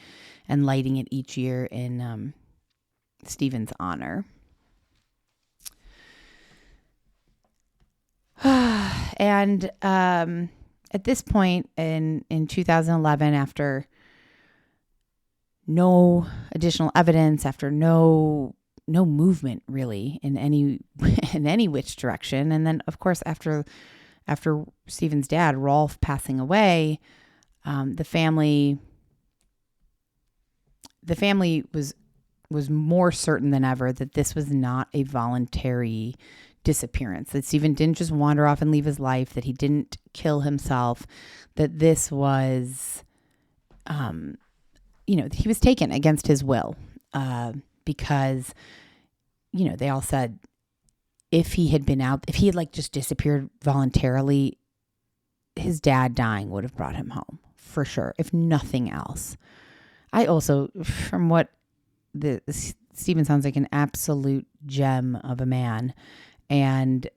and lighting it each year in Steven's honor. And at this point in 2011, after no additional evidence, after no movement really in any which direction, and then of course after Steven's dad Rolf passing away, the family was more certain than ever that this was not a voluntary disappearance, that Steven didn't just wander off and leave his life, that he didn't kill himself, that this was, he was taken against his will, because, they all said if he had just disappeared voluntarily, his dad dying would have brought him home for sure, if nothing else. I also, from what Steven sounds like an absolute gem of a man. And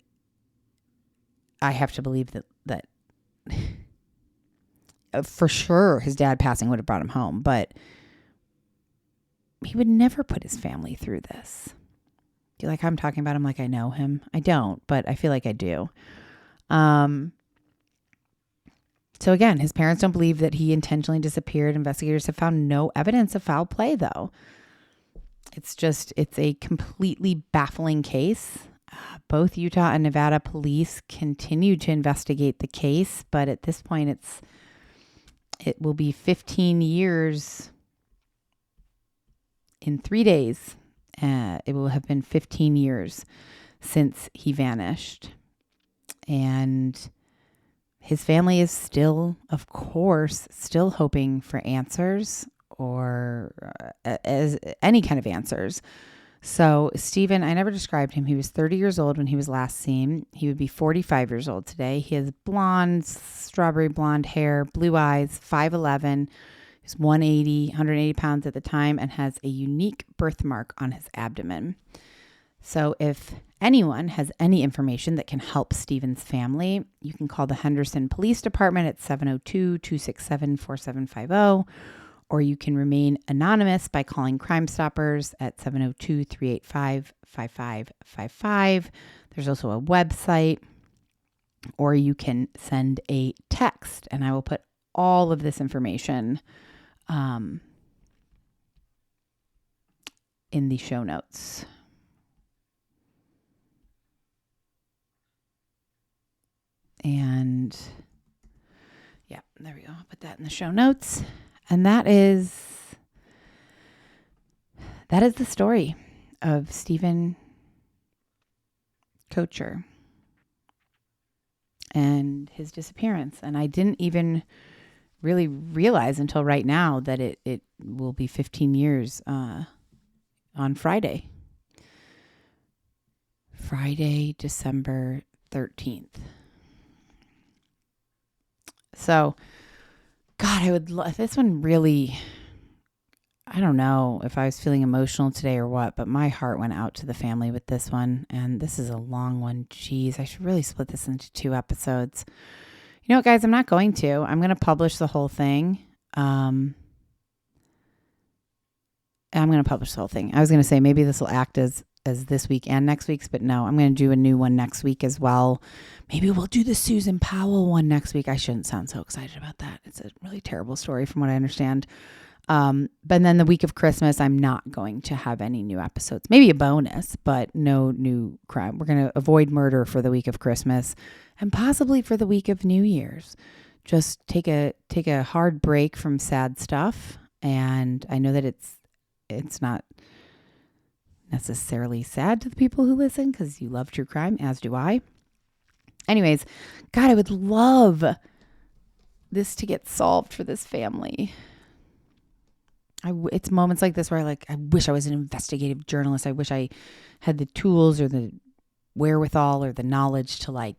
I have to believe that for sure his dad passing would have brought him home, but he would never put his family through this. Like, I'm talking about him like I know him. I don't, but I feel like I do. So again, his parents don't believe that he intentionally disappeared. Investigators have found no evidence of foul play, though. It's a completely baffling case. Both Utah and Nevada police continue to investigate the case, but at this point it will be 15 years in 3 days. It will have been 15 years since he vanished. And his family is still, of course, still hoping for answers or as any kind of answers. So Steven, I never described him. He was 30 years old when he was last seen. He would be 45 years old today. He has blonde, strawberry blonde hair, blue eyes, 5'11". He's 180 pounds at the time and has a unique birthmark on his abdomen. So if anyone has any information that can help Steven's family, you can call the Henderson Police Department at 702-267-4750. Or you can remain anonymous by calling Crime Stoppers at 702-385-5555. There's also a website, or you can send a text, and I will put all of this information in the show notes. And yeah, there we go. I'll put that in the show notes. And that is the story of Steven Koecher and his disappearance. And I didn't even really realize until right now that it will be 15 years on Friday, December 13th. So, God, I would love this one. Really, I don't know if I was feeling emotional today or what, but my heart went out to the family with this one. And this is a long one. Jeez, I should really split this into 2 episodes. You know what, guys? I'm not going to. I'm going to publish the whole thing. I was going to say maybe this will act as as this week and next week's, but no, I'm going to do a new one next week as well. Maybe we'll do the Susan Powell one next week. I shouldn't sound so excited about that. It's a really terrible story from what I understand. But then the week of Christmas, I'm not going to have any new episodes. Maybe a bonus, but no new crime. We're going to avoid murder for the week of Christmas and possibly for the week of New Year's. Just take a hard break from sad stuff. And I know that it's not necessarily sad to the people who listen because you love true crime, as do I. Anyways, God, I would love this to get solved for this family. It's moments like this where I wish I was an investigative journalist. I wish I had the tools or the wherewithal or the knowledge to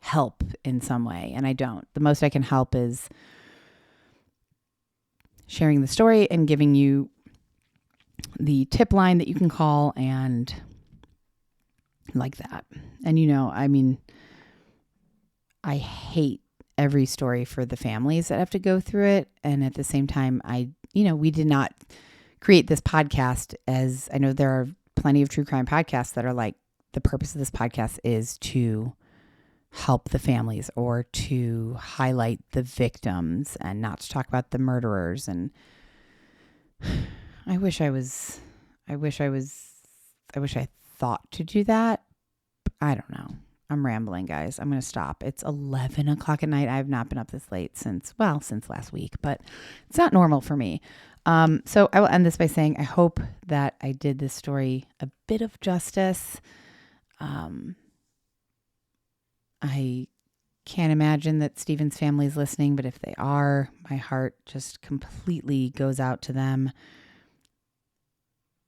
help in some way. And I don't. The most I can help is sharing the story and giving you the tip line that you can call and like that. And I hate every story for the families that have to go through it. And at the same time, we did not create this podcast as I know there are plenty of true crime podcasts that are like, the purpose of this podcast is to help the families or to highlight the victims and not to talk about the murderers. And I wish I thought to do that. I don't know. I'm rambling, guys. I'm going to stop. It's 11 o'clock at night. I have not been up this late since last week, but it's not normal for me. So I will end this by saying, I hope that I did this story a bit of justice. I can't imagine that Steven's family is listening, but if they are, my heart just completely goes out to them.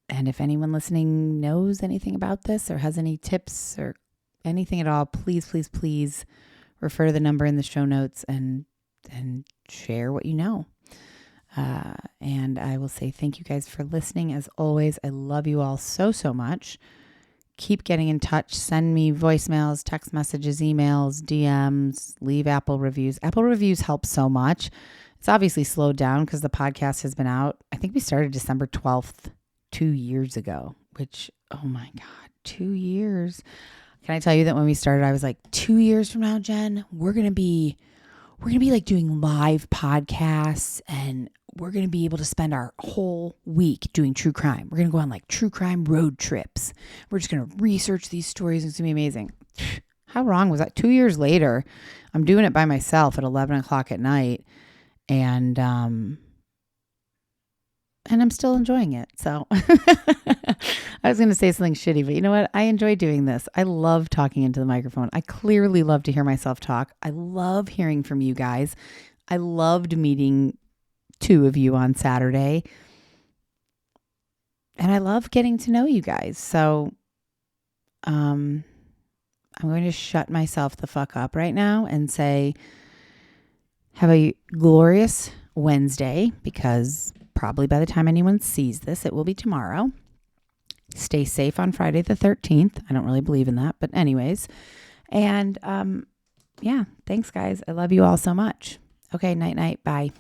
And if anyone listening knows anything about this or has any tips or anything at all, please, please, please refer to the number in the show notes and share what you know. And I will say thank you guys for listening. As always, I love you all so, so much. Keep getting in touch. Send me voicemails, text messages, emails, DMs, leave Apple reviews. Apple reviews help so much. It's obviously slowed down because the podcast has been out. I think we started December 12th, 2 years ago, which, oh my God, 2 years. Can I tell you that when we started, I was like, 2 years from now, Jen, we're going to be like doing live podcasts and we're going to be able to spend our whole week doing true crime. We're going to go on like true crime road trips. We're just going to research these stories. It's going to be amazing. How wrong was that? 2 years later, I'm doing it by myself at 11 o'clock at night. And I'm still enjoying it. So I was going to say something shitty, but you know what? I enjoy doing this. I love talking into the microphone. I clearly love to hear myself talk. I love hearing from you guys. I loved meeting 2 of you on Saturday. And I love getting to know you guys. So I'm going to shut myself the fuck up right now and say, have a glorious Wednesday, because probably by the time anyone sees this, it will be tomorrow. Stay safe on Friday the 13th. I don't really believe in that, but anyways. And yeah, thanks guys. I love you all so much. Okay, night night. Bye.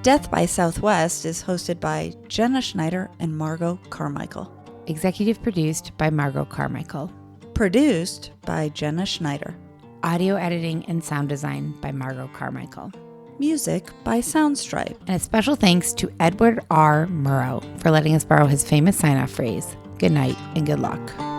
Death by Southwest is hosted by Jenna Schneider and Margot Carmichael. Executive produced by Margot Carmichael. Produced by Jenna Schneider. Audio editing and sound design by Margot Carmichael. Music by Soundstripe. And a special thanks to Edward R. Murrow for letting us borrow his famous sign-off phrase, good night and good luck.